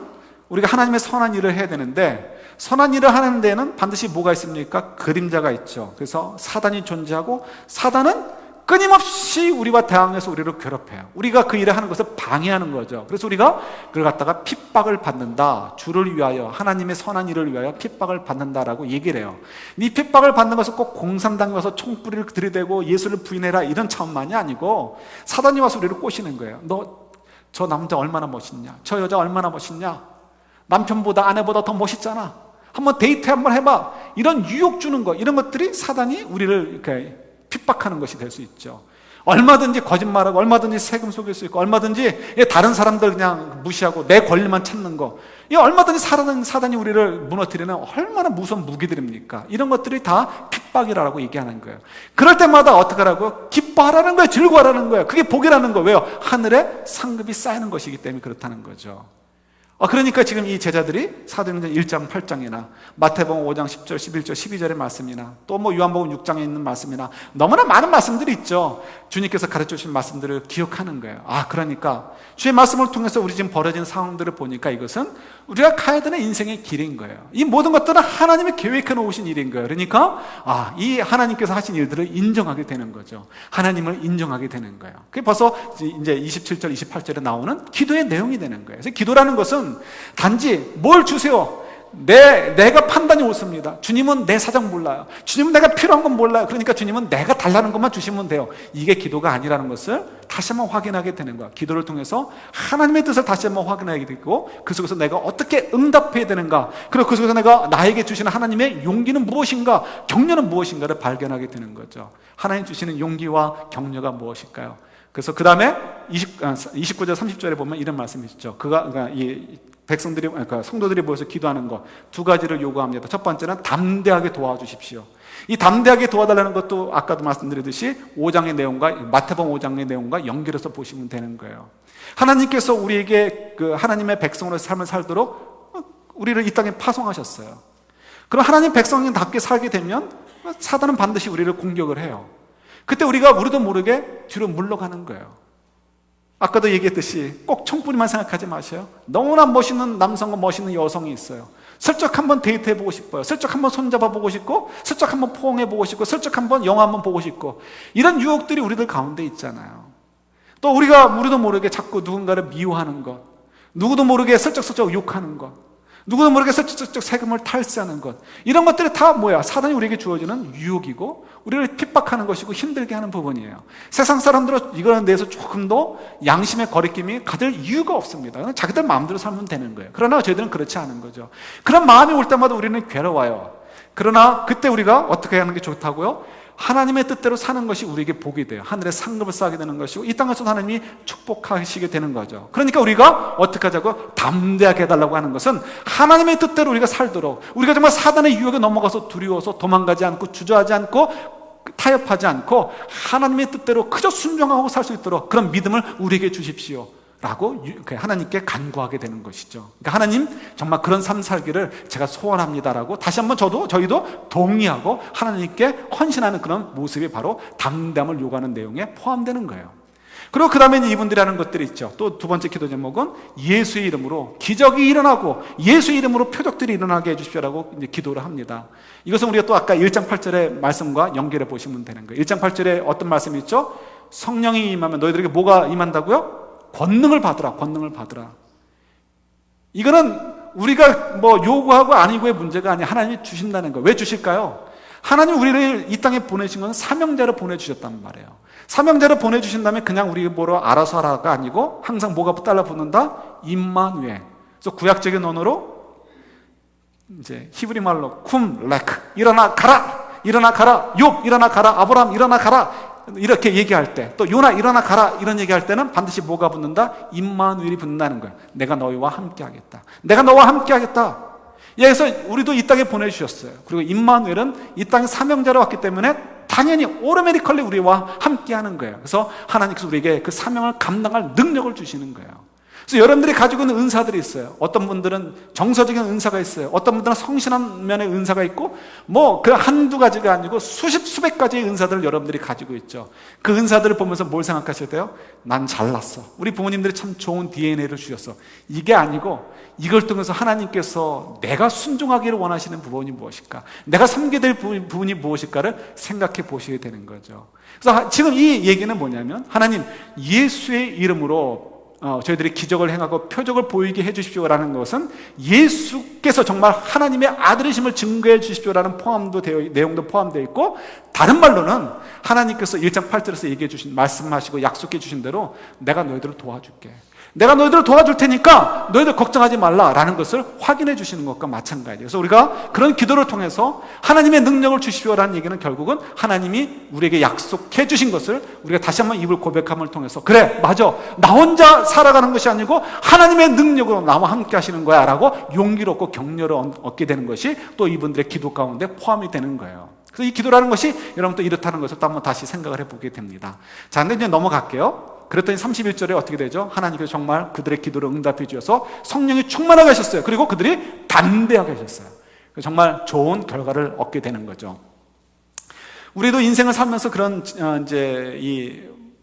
S1: 우리가 하나님의 선한 일을 해야 되는데, 선한 일을 하는 데에는 반드시 뭐가 있습니까? 그림자가 있죠. 그래서 사단이 존재하고, 사단은 끊임없이 우리와 대항해서 우리를 괴롭혀요. 우리가 그 일을 하는 것을 방해하는 거죠. 그래서 우리가 그걸 갖다가 핍박을 받는다. 주를 위하여, 하나님의 선한 일을 위하여 핍박을 받는다라고 얘기를 해요. 이 핍박을 받는 것은 꼭 공산당에 와서 총뿌리를 들이대고 예수를 부인해라 이런 차원만이 아니고, 사단이 와서 우리를 꼬시는 거예요. 너 저 남자 얼마나 멋있냐? 저 여자 얼마나 멋있냐? 남편보다 아내보다 더 멋있잖아. 한번 데이트 한번 해봐. 이런 유혹 주는 거, 이런 것들이 사단이 우리를 이렇게 핍박하는 것이 될 수 있죠. 얼마든지 거짓말하고, 얼마든지 세금 속일 수 있고, 얼마든지 다른 사람들 그냥 무시하고 내 권리만 찾는 거, 이 얼마든지 사단이 우리를 무너뜨리는 얼마나 무서운 무기들입니까? 이런 것들이 다 핍박이라고 얘기하는 거예요. 그럴 때마다 어떻게 하라고? 기뻐하라는 거예요. 즐거워하라는 거예요. 그게 복이라는 거예요. 왜요? 하늘에 상급이 쌓이는 것이기 때문에 그렇다는 거죠. 그러니까 지금 이 제자들이 사도행전 1장 8장이나 마태복음 5장 10절, 11절, 12절의 말씀이나 또 요한복음 6장에 있는 말씀이나 너무나 많은 말씀들이 있죠. 주님께서 가르쳐 주신 말씀들을 기억하는 거예요. 그러니까 주의 말씀을 통해서 우리 지금 벌어진 상황들을 보니까 이것은 우리가 가야 되는 인생의 길인 거예요. 이 모든 것들은 하나님이 계획해 놓으신 일인 거예요. 그러니까 이 하나님께서 하신 일들을 인정하게 되는 거죠. 하나님을 인정하게 되는 거예요. 그게 벌써 이제 27절, 28절에 나오는 기도의 내용이 되는 거예요. 그래서 기도라는 것은 단지 뭘 주세요. 내가 판단이 옳습니다. 주님은 내 사정 몰라요. 주님은 내가 필요한 건 몰라요. 그러니까 주님은 내가 달라는 것만 주시면 돼요. 이게 기도가 아니라는 것을 다시 한번 확인하게 되는 거야. 기도를 통해서 하나님의 뜻을 다시 한번 확인하게 되고, 그 속에서 내가 어떻게 응답해야 되는가, 그리고 그 속에서 내가 나에게 주시는 하나님의 용기는 무엇인가, 격려는 무엇인가를 발견하게 되는 거죠. 하나님 주시는 용기와 격려가 무엇일까요? 그래서 그 다음에 29절 30절에 보면 이런 말씀이 있죠. 그러니까 이 백성들이, 그러니까 성도들이 모여서 기도하는 것 두 가지를 요구합니다. 첫 번째는 담대하게 도와주십시오. 이 담대하게 도와달라는 것도 아까도 말씀드렸듯이 5장의 내용과, 마태복음 5장의 내용과 연결해서 보시면 되는 거예요. 하나님께서 우리에게 그 하나님의 백성으로 삶을 살도록 우리를 이 땅에 파송하셨어요. 그럼 하나님 백성답게 살게 되면 사단은 반드시 우리를 공격을 해요. 그때 우리도 모르게 뒤로 물러가는 거예요. 아까도 얘기했듯이 꼭 청뿌리만 생각하지 마세요. 너무나 멋있는 남성과 멋있는 여성이 있어요. 슬쩍 한번 데이트해보고 싶어요. 슬쩍 한번 손잡아보고 싶고, 슬쩍 한번 포옹해보고 싶고, 슬쩍 한번 영화 한번 보고 싶고, 이런 유혹들이 우리들 가운데 있잖아요. 또 우리도 모르게 자꾸 누군가를 미워하는 것, 누구도 모르게 슬쩍슬쩍 욕하는 것, 누구도 모르게 슬쩍슬쩍 세금을 탈세하는 것, 이런 것들이 다 뭐야? 사단이 우리에게 주어지는 유혹이고 우리를 핍박하는 것이고 힘들게 하는 부분이에요. 세상 사람들은 이거에 대해서 조금 더 양심의 거리낌이 가질 이유가 없습니다. 자기들 마음대로 살면 되는 거예요. 그러나 저희들은 그렇지 않은 거죠. 그런 마음이 올 때마다 우리는 괴로워요. 그러나 그때 우리가 어떻게 하는 게 좋다고요? 하나님의 뜻대로 사는 것이 우리에게 복이 돼요. 하늘에 상급을 쌓게 되는 것이고, 이 땅에서도 하나님이 축복하시게 되는 거죠. 그러니까 우리가 어떻게 하자고? 담대하게 해달라고 하는 것은 하나님의 뜻대로 우리가 살도록, 우리가 정말 사단의 유혹에 넘어가서 두려워서 도망가지 않고 주저하지 않고 타협하지 않고 하나님의 뜻대로 그저 순종하고 살 수 있도록 그런 믿음을 우리에게 주십시오 라고 하나님께 간구하게 되는 것이죠. 그러니까 하나님, 정말 그런 삶 살기를 제가 소원합니다라고 다시 한번 저희도 동의하고 하나님께 헌신하는 그런 모습이 바로 담대함을 요구하는 내용에 포함되는 거예요. 그리고 그 다음에 이분들이 하는 것들이 있죠. 또 두 번째 기도 제목은 예수의 이름으로 기적이 일어나고 예수의 이름으로 표적들이 일어나게 해주십시오라고 이제 기도를 합니다. 이것은 우리가 또 아까 1장 8절의 말씀과 연결해 보시면 되는 거예요. 1장 8절에 어떤 말씀이 있죠? 성령이 임하면 너희들에게 뭐가 임한다고요? 권능을 받으라, 권능을 받으라. 이거는 우리가 뭐 요구하고 아니고의 문제가 아니라 하나님이 주신다는 거예요. 왜 주실까요? 하나님 우리를 이 땅에 보내신 건 사명자로 보내주셨단 말이에요. 사명자로 보내주신다면 그냥 우리 뭐로 알아서 하라가 아니고 항상 뭐가 달라붙는다? 임마누엘. 그래서 구약적인 언어로 이제 히브리 말로 쿰 레크, 일어나 가라, 일어나 가라, 욥 일어나 가라, 아브라함 일어나 가라, 이렇게 얘기할 때, 또 요나 일어나 가라 이런 얘기할 때는 반드시 뭐가 붙는다? 임마누엘이 붙는다는 거예요. 내가 너희와 함께 하겠다, 내가 너와 함께 하겠다. 그래서 우리도 이 땅에 보내주셨어요. 그리고 임마누엘은 이 땅에 사명자로 왔기 때문에 당연히 오토매티컬리 우리와 함께 하는 거예요. 그래서 하나님께서 우리에게 그 사명을 감당할 능력을 주시는 거예요. 그래서 여러분들이 가지고 있는 은사들이 있어요. 어떤 분들은 정서적인 은사가 있어요. 어떤 분들은 성신한 면의 은사가 있고, 뭐 그 한두 가지가 아니고 수백 가지의 은사들을 여러분들이 가지고 있죠. 그 은사들을 보면서 뭘 생각하실 때요? 난 잘났어. 우리 부모님들이 참 좋은 DNA를 주셨어. 이게 아니고 이걸 통해서 하나님께서 내가 순종하기를 원하시는 부분이 무엇일까? 내가 섬기게 될 부분이 무엇일까를 생각해 보셔야 되는 거죠. 그래서 지금 이 얘기는 뭐냐면, 하나님 예수의 이름으로 저희들이 기적을 행하고 표적을 보이게 해주십시오라는 것은 예수께서 정말 하나님의 아들이심을 증거해 주십시오라는 내용도 포함되어 있고, 다른 말로는 하나님께서 1장 8절에서 얘기해 주신, 말씀하시고 약속해 주신 대로 내가 너희들을 도와줄게, 내가 너희들을 도와줄 테니까 너희들 걱정하지 말라라는 것을 확인해 주시는 것과 마찬가지예요. 그래서 우리가 그런 기도를 통해서 하나님의 능력을 주십시오라는 얘기는 결국은 하나님이 우리에게 약속해 주신 것을 우리가 다시 한번 입을 고백함을 통해서, 그래 맞아, 나 혼자 살아가는 것이 아니고 하나님의 능력으로 나와 함께 하시는 거야 라고 용기를 얻고 격려를 얻게 되는 것이 또 이분들의 기도 가운데 포함이 되는 거예요. 그래서 이 기도라는 것이 여러분 또 이렇다는 것을 또 한번 다시 생각을 해보게 됩니다. 자, 근데 이제 넘어갈게요. 그랬더니 31절에 어떻게 되죠? 하나님께서 정말 그들의 기도를 응답해 주셔서 성령이 충만하게 하셨어요. 그리고 그들이 담대하게 하셨어요. 정말 좋은 결과를 얻게 되는 거죠. 우리도 인생을 살면서 그런 이제 이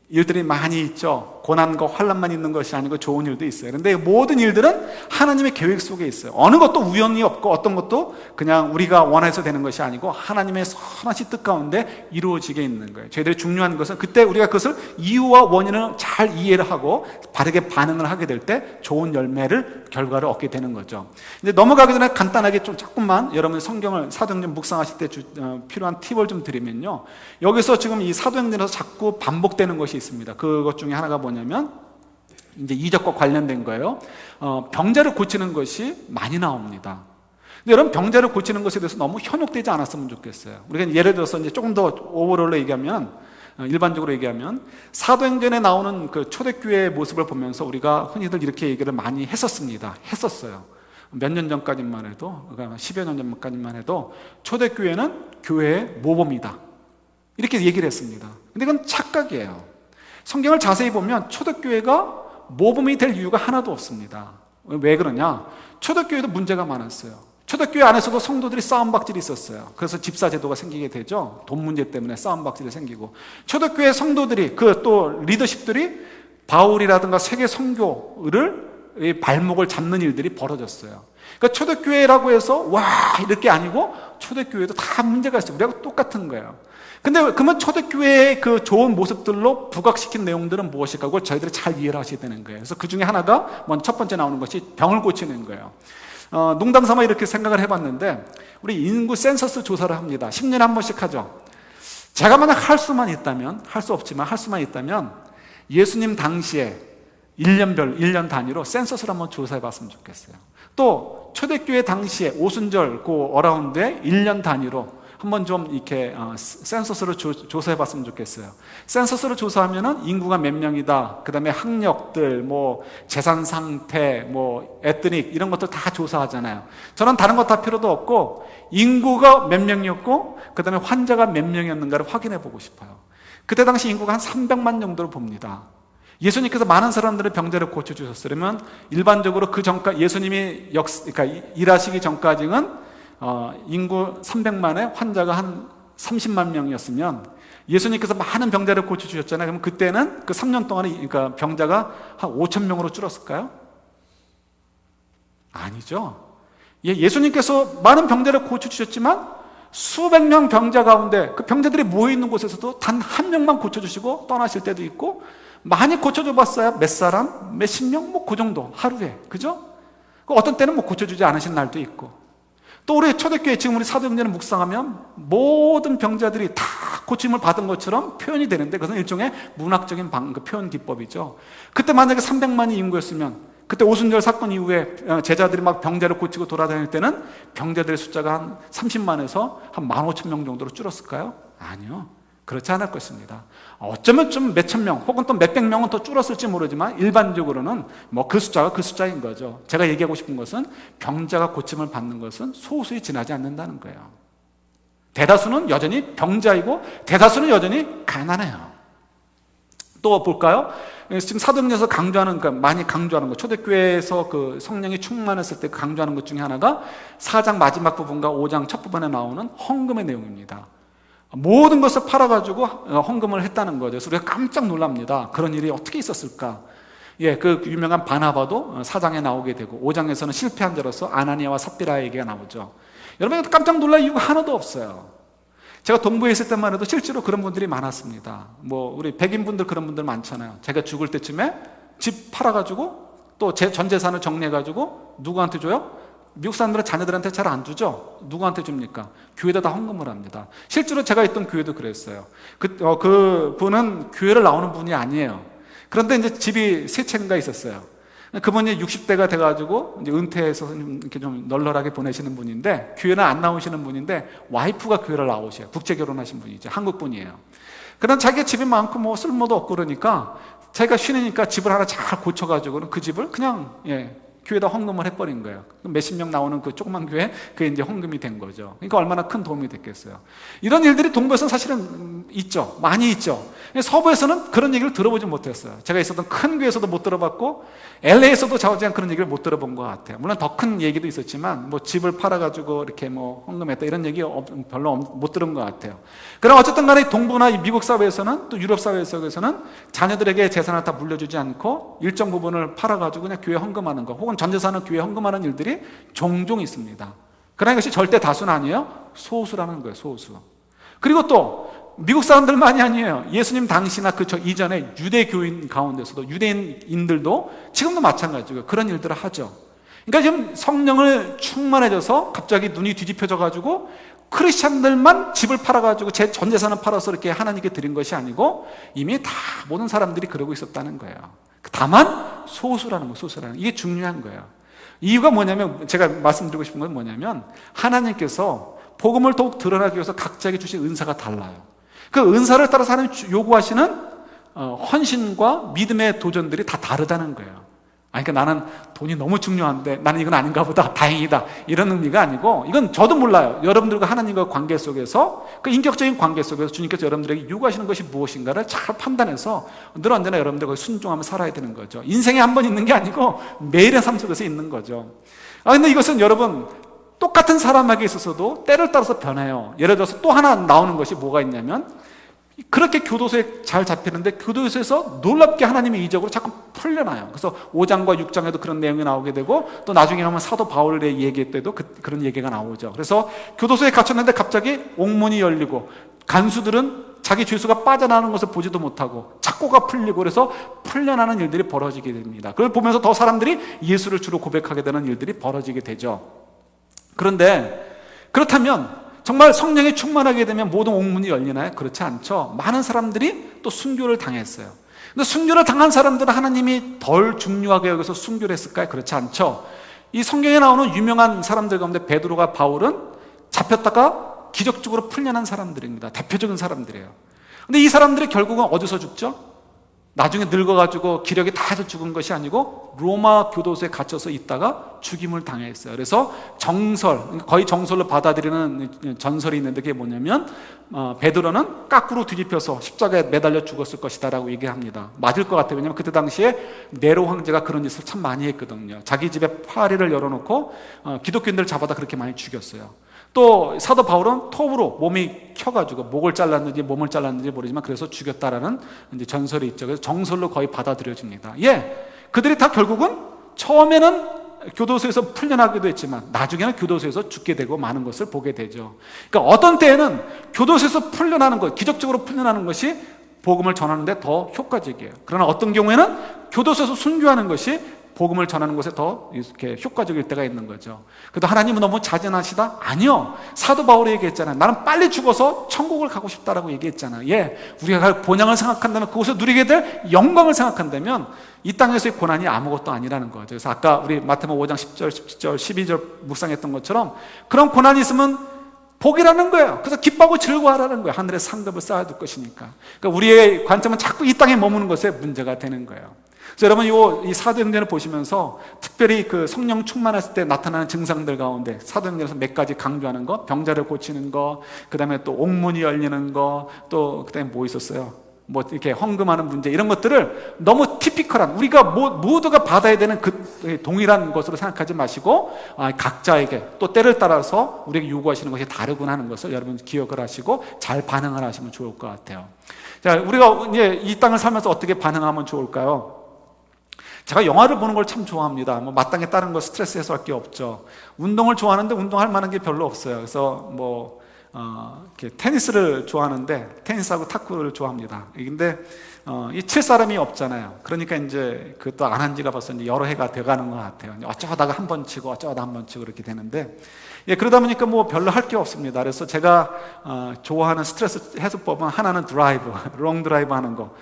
S1: 일들이 많이 있죠. 고난과 환난만 있는 것이 아니고 좋은 일도 있어요. 그런데 모든 일들은 하나님의 계획 속에 있어요. 어느 것도 우연이 없고 어떤 것도 그냥 우리가 원해서 되는 것이 아니고 하나님의 선하신 뜻 가운데 이루어지게 있는 거예요. 저희들이 중요한 것은 그때 우리가 그것을 이유와 원인을 잘 이해를 하고 바르게 반응을 하게 될 때 좋은 결과를 얻게 되는 거죠. 근데 넘어가기 전에 간단하게 좀 조금만 여러분 성경을 사도행전 묵상하실 때 필요한 팁을 좀 드리면요. 여기서 지금 이 사도행전에서 자꾸 반복되는 것이 있습니다. 그것 중에 하나가 뭐냐면 이제 이적과 관련된 거예요. 병자를 고치는 것이 많이 나옵니다. 근데 여러분, 병자를 고치는 것에 대해서 너무 현혹되지 않았으면 좋겠어요. 우리가 예를 들어서 이제 조금 더 오버롤로 얘기하면, 일반적으로 얘기하면 사도행전에 나오는 그 초대교회의 모습을 보면서 우리가 흔히들 이렇게 얘기를 많이 했었어요. 몇 년 전까지만 해도, 그러니까 10여 년 전까지만 해도 초대교회는 교회의 모범이다, 이렇게 얘기를 했습니다. 근데 이건 착각이에요. 성경을 자세히 보면 초대교회가 모범이 될 이유가 하나도 없습니다. 왜 그러냐? 초대교회도 문제가 많았어요. 초대교회 안에서도 성도들이 싸움박질이 있었어요. 그래서 집사제도가 생기게 되죠. 돈 문제 때문에 싸움박질이 생기고, 초대교회 성도들이 또 리더십들이 바울이라든가 세계 선교를 발목을 잡는 일들이 벌어졌어요. 그러니까 초대교회라고 해서 와 이렇게 아니고, 초대교회도 다 문제가 있어요. 우리하고 똑같은 거예요. 근데 그러면 초대교회의 그 좋은 모습들로 부각시킨 내용들은 무엇일까? 그걸 저희들이 잘 이해를 하셔야 되는 거예요. 그래서 그 중에 하나가 먼저 첫 번째 나오는 것이 병을 고치는 거예요. 농담 삼아 이렇게 생각을 해봤는데, 우리 인구 센서스 조사를 합니다. 10년에 한 번씩 하죠. 제가 만약 할 수만 있다면, 할 수 없지만 할 수만 있다면 예수님 당시에 1년 단위로 센서스를 한번 조사해 봤으면 좋겠어요. 또 초대교회 당시에 오순절 그 어라운드에 1년 단위로 한번 좀 이렇게 센서스를 조사해 봤으면 좋겠어요. 센서스를 조사하면은 인구가 몇 명이다, 그 다음에 학력들, 뭐 재산 상태, 뭐 에트닉 이런 것들 다 조사하잖아요. 저는 다른 거 다 필요도 없고 인구가 몇 명이었고 그 다음에 환자가 몇 명이었는가를 확인해 보고 싶어요. 그때 당시 인구가 한 300만 정도를 봅니다. 예수님께서 많은 사람들의 병자를 고쳐주셨어요. 그러면 일반적으로 그 전까지 예수님이 그러니까 일하시기 전까지는 인구 300만에 환자가 한 30만 명이었으면 예수님께서 많은 병자를 고쳐주셨잖아요. 그럼 그때는 그 3년 동안에 그러니까 병자가 한 5천 명으로 줄었을까요? 아니죠. 예수님께서 많은 병자를 고쳐주셨지만 수백 명 병자 가운데 그 병자들이 모여있는 곳에서도 단 한 명만 고쳐주시고 떠나실 때도 있고, 많이 고쳐줘 봤어요. 몇 사람, 몇십 명, 뭐 그 정도 하루에, 그죠? 어떤 때는 뭐 고쳐주지 않으신 날도 있고. 또 우리 초대교회 지금 우리 사도행전을 묵상하면 모든 병자들이 다 고침을 받은 것처럼 표현이 되는데, 그것은 일종의 문학적인 표현 기법이죠. 그때 만약에 300만이 인구였으면, 그때 오순절 사건 이후에 제자들이 막 병자를 고치고 돌아다닐 때는 병자들의 숫자가 한 30만에서 한 15,000명 정도로 줄었을까요? 아니요. 그렇지 않을 것입니다. 어쩌면 좀 몇천 명 혹은 또 몇백 명은 더 줄었을지 모르지만 일반적으로는 뭐 그 숫자가 그 숫자인 거죠. 제가 얘기하고 싶은 것은 병자가 고침을 받는 것은 소수에 지나지 않는다는 거예요. 대다수는 여전히 병자이고 대다수는 여전히 가난해요. 또 볼까요? 지금 사도행전에서 강조하는, 그러니까 많이 강조하는 것, 초대교회에서 그 성령이 충만했을 때 강조하는 것 중에 하나가 4장 마지막 부분과 5장 첫 부분에 나오는 헌금의 내용입니다. 모든 것을 팔아가지고 헌금을 했다는 거죠. 그래서 우리가 깜짝 놀랍니다. 그런 일이 어떻게 있었을까? 예, 그 유명한 바나바도 4장에 나오게 되고 5장에서는 실패한 자로서 아나니아와 삽비라의 얘기가 나오죠. 여러분 깜짝 놀랄 이유가 하나도 없어요. 제가 동부에 있을 때만 해도 실제로 그런 분들이 많았습니다. 뭐 우리 백인분들 그런 분들 많잖아요. 제가 죽을 때쯤에 집 팔아가지고 또 제 전 재산을 정리해가지고 누구한테 줘요? 미국 사람들은 자녀들한테 잘 안 주죠? 누구한테 줍니까? 교회에다 다 헌금을 합니다. 실제로 제가 있던 교회도 그랬어요. 그 분은 교회를 나오는 분이 아니에요. 그런데 이제 집이 세 채인가 있었어요. 그분이 60대가 돼가지고 이제 은퇴해서 이렇게 좀 널널하게 보내시는 분인데, 교회는 안 나오시는 분인데 와이프가 교회를 나오셔요. 국제 결혼하신 분이죠. 한국 분이에요. 그럼 자기가 집이 많고 뭐 쓸모도 없고 그러니까 자기가 쉬니까 집을 하나 잘 고쳐가지고는 그 집을 그냥 교회에다 헌금을 해버린 거예요. 몇십 명 나오는 그 조그만 교회, 그게 이제 헌금이 된 거죠. 그러니까 얼마나 큰 도움이 됐겠어요. 이런 일들이 동부에서는 사실은 있죠. 많이 있죠. 서부에서는 그런 얘기를 들어보지 못했어요. 제가 있었던 큰 교회에서도 못 들어봤고, LA에서도 자우지간 그런 얘기를 못 들어본 것 같아요. 물론 더 큰 얘기도 있었지만, 뭐 집을 팔아가지고 이렇게 뭐 헌금했다 이런 얘기 별로 못 들은 것 같아요. 그럼 어쨌든 간에 동부나 미국 사회에서는, 또 유럽 사회에서는 자녀들에게 재산을 다 물려주지 않고 일정 부분을 팔아가지고 그냥 교회 헌금하는 거, 혹은 전 재산을 교회 헌금하는 일들이 종종 있습니다. 그러나 이것이 절대 다수는 아니에요. 소수라는 거예요. 소수. 그리고 또 미국 사람들만이 아니에요. 예수님 당시나 그 이전에 유대교인 가운데서도, 유대인들도 지금도 마찬가지고요. 그런 일들을 하죠. 그러니까 지금 성령을 충만해져서 갑자기 눈이 뒤집혀져 가지고 크리스찬들만 집을 팔아가지고 제 전 재산을 팔아서 이렇게 하나님께 드린 것이 아니고 이미 다 모든 사람들이 그러고 있었다는 거예요. 다만 소수라는 거, 소수라는 거. 이게 중요한 거예요. 이유가 뭐냐면, 제가 말씀드리고 싶은 건 뭐냐면, 하나님께서 복음을 더욱 드러나기 위해서 각자에게 주신 은사가 달라요. 그 은사를 따라서 하나님 요구하시는 헌신과 믿음의 도전들이 다 다르다는 거예요. 그러니까 나는 돈이 너무 중요한데 나는 이건 아닌가 보다, 다행이다, 이런 의미가 아니고, 이건 저도 몰라요. 여러분들과 하나님과 관계 속에서, 그 인격적인 관계 속에서 주님께서 여러분들에게 요구하시는 것이 무엇인가를 잘 판단해서 늘 언제나 여러분들 거기 순종하며 살아야 되는 거죠. 인생에 한 번 있는 게 아니고 매일의 삶 속에서 있는 거죠. 근데 이것은 여러분, 똑같은 사람에게 있어서도 때를 따라서 변해요. 예를 들어서 또 하나 나오는 것이 뭐가 있냐면, 그렇게 교도소에 잘 잡히는데 교도소에서 놀랍게 하나님의 이적으로 자꾸 풀려나요. 그래서 5장과 6장에도 그런 내용이 나오게 되고, 또 나중에 가면 사도 바울의 얘기 때도 그런 얘기가 나오죠. 그래서 교도소에 갇혔는데 갑자기 옥문이 열리고, 간수들은 자기 죄수가 빠져나오는 것을 보지도 못하고 착고가 풀리고, 그래서 풀려나는 일들이 벌어지게 됩니다. 그걸 보면서 더 사람들이 예수를 주로 고백하게 되는 일들이 벌어지게 되죠. 그런데 그렇다면 정말 성령이 충만하게 되면 모든 옥문이 열리나요? 그렇지 않죠. 많은 사람들이 또 순교를 당했어요. 근데 순교를 당한 사람들은 하나님이 덜 중요하게 여기서 순교를 했을까요? 그렇지 않죠. 이 성경에 나오는 유명한 사람들 가운데 베드로가 바울은 잡혔다가 기적적으로 풀려난 사람들입니다. 대표적인 사람들이에요. 근데 이 사람들이 결국은 어디서 죽죠? 나중에 늙어가지고 기력이 다 해서 죽은 것이 아니고 로마 교도소에 갇혀서 있다가 죽임을 당했어요. 그래서 거의 정설로 받아들이는 전설이 있는데, 그게 뭐냐면 베드로는 까꾸로 뒤집혀서 십자가에 매달려 죽었을 것이다 라고 얘기합니다. 맞을 것 같아요. 왜냐하면 그때 당시에 네로 황제가 그런 짓을 참 많이 했거든요. 자기 집에 파리를 열어놓고 기독교인들을 잡아다 그렇게 많이 죽였어요. 또 사도 바울은 톱으로 몸이 켜가지고 목을 잘랐는지 몸을 잘랐는지 모르지만 그래서 죽였다라는 이제 전설이 있죠. 그래서 정설로 거의 받아들여집니다. 그들이 다 결국은 처음에는 교도소에서 풀려나기도 했지만 나중에는 교도소에서 죽게 되고 많은 것을 보게 되죠. 그러니까 어떤 때에는 교도소에서 풀려나는 것, 기적적으로 풀려나는 것이 복음을 전하는 데 더 효과적이에요. 그러나 어떤 경우에는 교도소에서 순교하는 것이 복음을 전하는 것에 더 이렇게 효과적일 때가 있는 거죠. 그래도 하나님은 너무 자진하시다? 아니요. 사도 바울이 얘기했잖아요. 나는 빨리 죽어서 천국을 가고 싶다라고 얘기했잖아요. 예, 우리가 갈 본향을 생각한다면, 그곳을 누리게 될 영광을 생각한다면 이 땅에서의 고난이 아무것도 아니라는 거죠. 그래서 아까 우리 마태복음 5장 10절, 17절, 12절 묵상했던 것처럼 그런 고난이 있으면 복이라는 거예요. 그래서 기뻐하고 즐거워하라는 거예요. 하늘에 상급을 쌓아둘 것이니까. 그러니까 우리의 관점은 자꾸 이 땅에 머무는 것에 문제가 되는 거예요. 그래서 여러분 이 사도행전을 보시면서 특별히 그 성령 충만했을 때 나타나는 증상들 가운데 사도행전에서 몇 가지 강조하는 거, 병자를 고치는 거, 그 다음에 또 옥문이 열리는 거, 또 그 다음에 뭐 있었어요? 뭐 이렇게 헌금하는 문제, 이런 것들을 너무 티피컬한, 우리가 모두가 받아야 되는 그 동일한 것으로 생각하지 마시고 각자에게 또 때를 따라서 우리에게 요구하시는 것이 다르구나 하는 것을 여러분 기억을 하시고 잘 반응을 하시면 좋을 것 같아요. 자, 우리가 이제 이 땅을 살면서 어떻게 반응하면 좋을까요? 제가 영화를 보는 걸 참 좋아합니다. 뭐 마땅히 다른 거 스트레스 해소할 게 없죠. 운동을 좋아하는데 운동할 만한 게 별로 없어요. 그래서 이렇게 테니스를 좋아하는데 테니스하고 탁구를 좋아합니다. 근데 이 칠 사람이 없잖아요. 그러니까 이제 그것도 안 한 지가 벌써 이제 여러 해가 돼가는 것 같아요. 어쩌다가 한 번 치고 어쩌다 한 번 치고 그렇게 되는데, 예, 그러다 보니까 뭐 별로 할 게 없습니다. 그래서 제가 좋아하는 스트레스 해소법은 하나는 드라이브, 롱 드라이브 하는 거,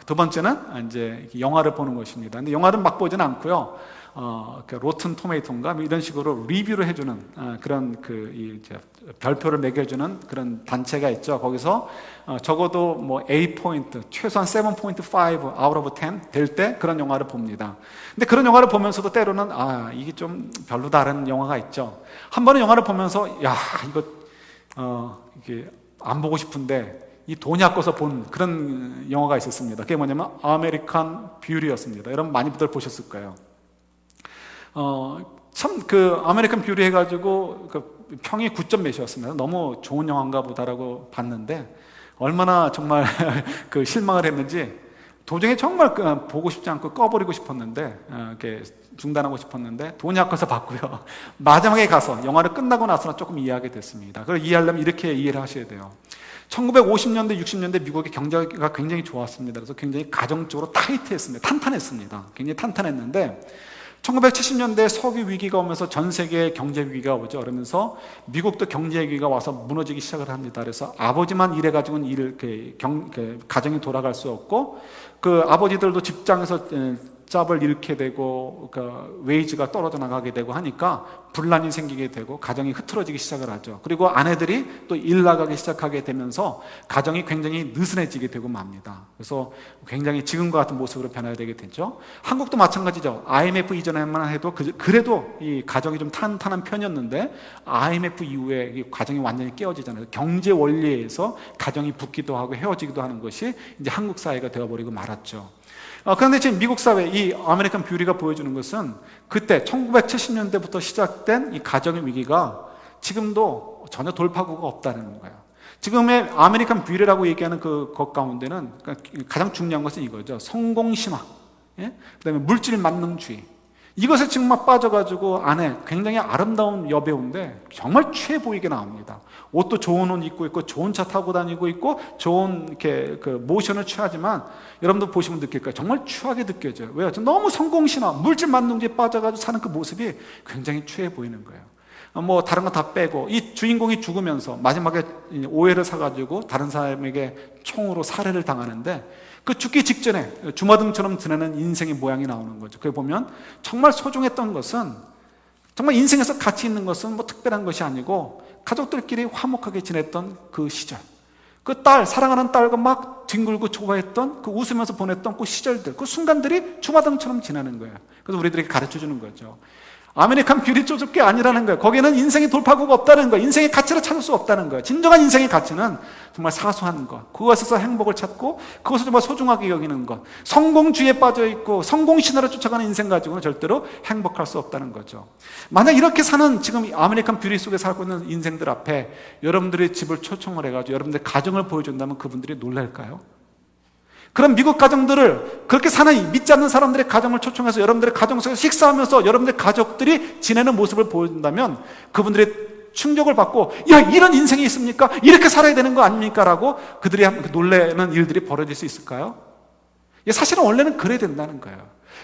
S1: 두 번째는 이제 영화를 보는 것입니다. 근데 영화를 막 보지는 않고요. 로튼 토메이토인가 이런 식으로 리뷰를 해주는 그런 이제 별표를 매겨주는 그런 단체가 있죠. 거기서 적어도 뭐 A 포인트, 최소한 7.5 out of 10 될 때 그런 영화를 봅니다. 근데 그런 영화를 보면서도 때로는 이게 좀 별로다라는 영화가 있죠. 한 번은 영화를 보면서 이거 이게 안 보고 싶은데 이 돈이 아까워서 본 그런 영화가 있었습니다. 그게 뭐냐면 아메리칸 뷰티였습니다. 여러분 많이들 보셨을 거예요. 참 아메리칸 뷰티 해가지고 평이 9점 몇이었습니다. 너무 좋은 영화인가 보다라고 봤는데 얼마나 정말 실망을 했는지 도중에 정말 보고 싶지 않고 꺼버리고 싶었는데 이렇게 중단하고 싶었는데 돈이 아까워서 봤고요. 마지막에 가서 영화를 끝나고 나서는 조금 이해하게 됐습니다. 그걸 이해하려면 이렇게 이해를 하셔야 돼요. 1950년대, 60년대 미국의 경제가 굉장히 좋았습니다. 그래서 굉장히 가정적으로 타이트했습니다. 탄탄했습니다. 굉장히 탄탄했는데 1970년대 석유 위기가 오면서 전 세계 경제 위기가 오죠. 그러면서 미국도 경제 위기가 와서 무너지기 시작을 합니다. 그래서 아버지만 일해가지고는 가정이 돌아갈 수 없고 그 아버지들도 직장에서 잡을 잃게 되고 웨이지가 떨어져 나가게 되고 하니까 분란이 생기게 되고 가정이 흐트러지기 시작을 하죠. 그리고 아내들이 또 일 나가기 시작하게 되면서 가정이 굉장히 느슨해지게 되고 맙니다. 그래서 굉장히 지금과 같은 모습으로 변화가 되게 되죠. 한국도 마찬가지죠. IMF 이전에만 해도 그래도 이 가정이 좀 탄탄한 편이었는데 IMF 이후에 이 가정이 완전히 깨어지잖아요. 경제 원리에서 가정이 붙기도 하고 헤어지기도 하는 것이 이제 한국 사회가 되어버리고 말았죠. 그런데 지금 미국 사회, 이 아메리칸 뷰티가 보여주는 것은 그때 1970년대부터 시작된 이 가정의 위기가 지금도 전혀 돌파구가 없다는 거예요. 지금의 아메리칸 뷰티라고 얘기하는 것 가운데는 가장 중요한 것은 이거죠. 성공신화, 예? 그다음에 물질 만능주의. 이것에 지금 막 빠져가지고 안에 굉장히 아름다운 여배우인데 정말 취해 보이게 나옵니다. 옷도 좋은 옷 입고 있고 좋은 차 타고 다니고 있고 좋은 이렇게 모션을 취하지만 여러분도 보시면 느낄 거예요. 정말 추하게 느껴져요. 왜요? 너무 성공신화, 물질 만능주의에 빠져가지고 사는 그 모습이 굉장히 취해 보이는 거예요. 뭐 다른 거 다 빼고 이 주인공이 죽으면서 마지막에 오해를 사가지고 다른 사람에게 총으로 살해를 당하는데 그 죽기 직전에 주마등처럼 드러나는 인생의 모양이 나오는 거죠. 그걸 보면 정말 소중했던 것은, 정말 인생에서 가치 있는 것은 뭐 특별한 것이 아니고 가족들끼리 화목하게 지냈던 그 시절, 그 사랑하는 딸과 막 뒹굴고 좋아했던 그 웃으면서 보냈던 그 시절들, 그 순간들이 주마등처럼 지나는 거예요. 그래서 우리들에게 가르쳐 주는 거죠. 아메리칸 뷰티 쪽일 게 아니라는 거예요. 거기는 인생의 돌파구가 없다는 거예요. 인생의 가치를 찾을 수 없다는 거예요. 진정한 인생의 가치는 정말 사소한 것, 그것에서 행복을 찾고 그것을 정말 소중하게 여기는 것. 성공주의에 빠져있고 성공신화를 쫓아가는 인생 가지고는 절대로 행복할 수 없다는 거죠. 만약 이렇게 사는 지금 아메리칸 뷰티 속에 살고 있는 인생들 앞에 여러분들의 집을 초청을 해가지고 여러분들의 가정을 보여준다면 그분들이 놀랄까요? 그런 미국 가정들을, 그렇게 사는 믿지 않는 사람들의 가정을 초청해서 여러분들의 가정 속에서 식사하면서 여러분들의 가족들이 지내는 모습을 보여준다면 그분들의 충격을 받고, 야, 이런 인생이 있습니까? 이렇게 살아야 되는 거 아닙니까? 라고 그들이 놀라는 일들이 벌어질 수 있을까요? 사실은 원래는 그래야 된다는 거예요.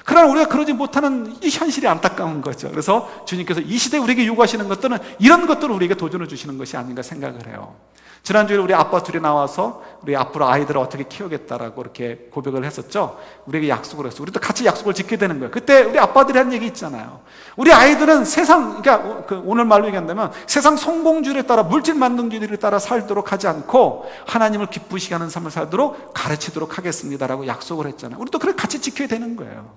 S1: 그러나 우리가 그러지 못하는 이 현실이 안타까운 거죠. 그래서 주님께서 이 시대에 우리에게 요구하시는 것들은 이런 것들을 우리에게 도전해 주시는 것이 아닌가 생각을 해요. 지난주에 우리 아빠 둘이 나와서 우리 앞으로 아이들을 어떻게 키우겠다라고 이렇게 고백을 했었죠. 우리에게 약속을 했어. 우리도 같이 약속을 지켜야 되는 거예요. 그때 우리 아빠들이 한 얘기 있잖아요. 우리 아이들은 세상, 그러니까 오늘 말로 얘기한다면 세상 성공주의에 따라, 물질 만능주의에 따라 살도록 하지 않고 하나님을 기쁘시게 하는 삶을 살도록 가르치도록 하겠습니다라고 약속을 했잖아요. 우리도 그렇게 같이 지켜야 되는 거예요.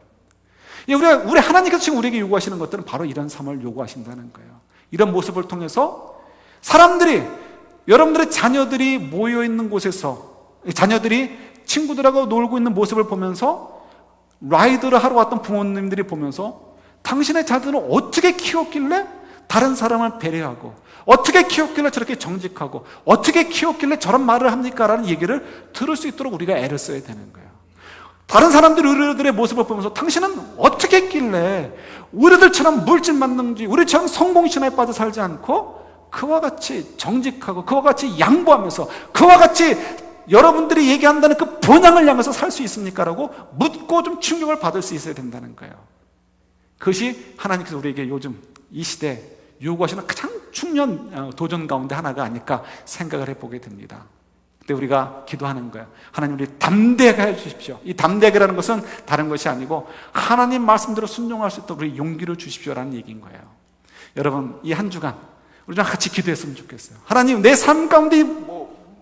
S1: 우리 하나님께서 지금 우리에게 요구하시는 것들은 바로 이런 삶을 요구하신다는 거예요. 이런 모습을 통해서 사람들이, 여러분들의 자녀들이 모여있는 곳에서, 자녀들이 친구들하고 놀고 있는 모습을 보면서, 라이드를 하러 왔던 부모님들이 보면서 당신의 자녀들은 어떻게 키웠길래 다른 사람을 배려하고, 어떻게 키웠길래 저렇게 정직하고, 어떻게 키웠길래 저런 말을 합니까? 라는 얘기를 들을 수 있도록 우리가 애를 써야 되는 거예요. 다른 사람들이 우리들의 모습을 보면서 당신은 어떻게 했길래 우리들처럼 물질 만능주의, 우리처럼 성공신화에 빠져 살지 않고 그와 같이 정직하고, 그와 같이 양보하면서, 그와 같이 여러분들이 얘기한다는 그 본향을 향해서 살 수 있습니까? 라고 묻고 좀 충격을 받을 수 있어야 된다는 거예요. 그것이 하나님께서 우리에게 요즘 이 시대에 요구하시는 가장 중요한 도전 가운데 하나가 아닐까 생각을 해보게 됩니다. 그때 우리가 기도하는 거예요. 하나님, 우리 담대하게 해주십시오. 이 담대하게라는 것은 다른 것이 아니고 하나님 말씀대로 순종할 수 있도록 우리 용기를 주십시오라는 얘기인 거예요. 여러분, 이 한 주간 우리랑 같이 기도했으면 좋겠어요. 하나님, 내 삶 가운데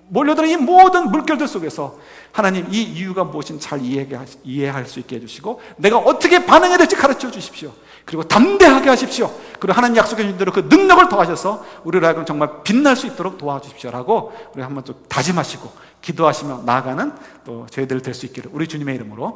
S1: 몰려드는 이 모든 물결들 속에서 하나님, 이 이유가 무엇인지 잘 이해할 수 있게 해주시고 내가 어떻게 반응해야 될지 가르쳐 주십시오. 그리고 담대하게 하십시오. 그리고 하나님 약속해 주신 대로 그 능력을 더하셔서 우리를 하여금 정말 빛날 수 있도록 도와주십시오라고 우리 한번 좀 다짐하시고 기도하시며 나아가는 또 저희들 될 수 있기를 우리 주님의 이름으로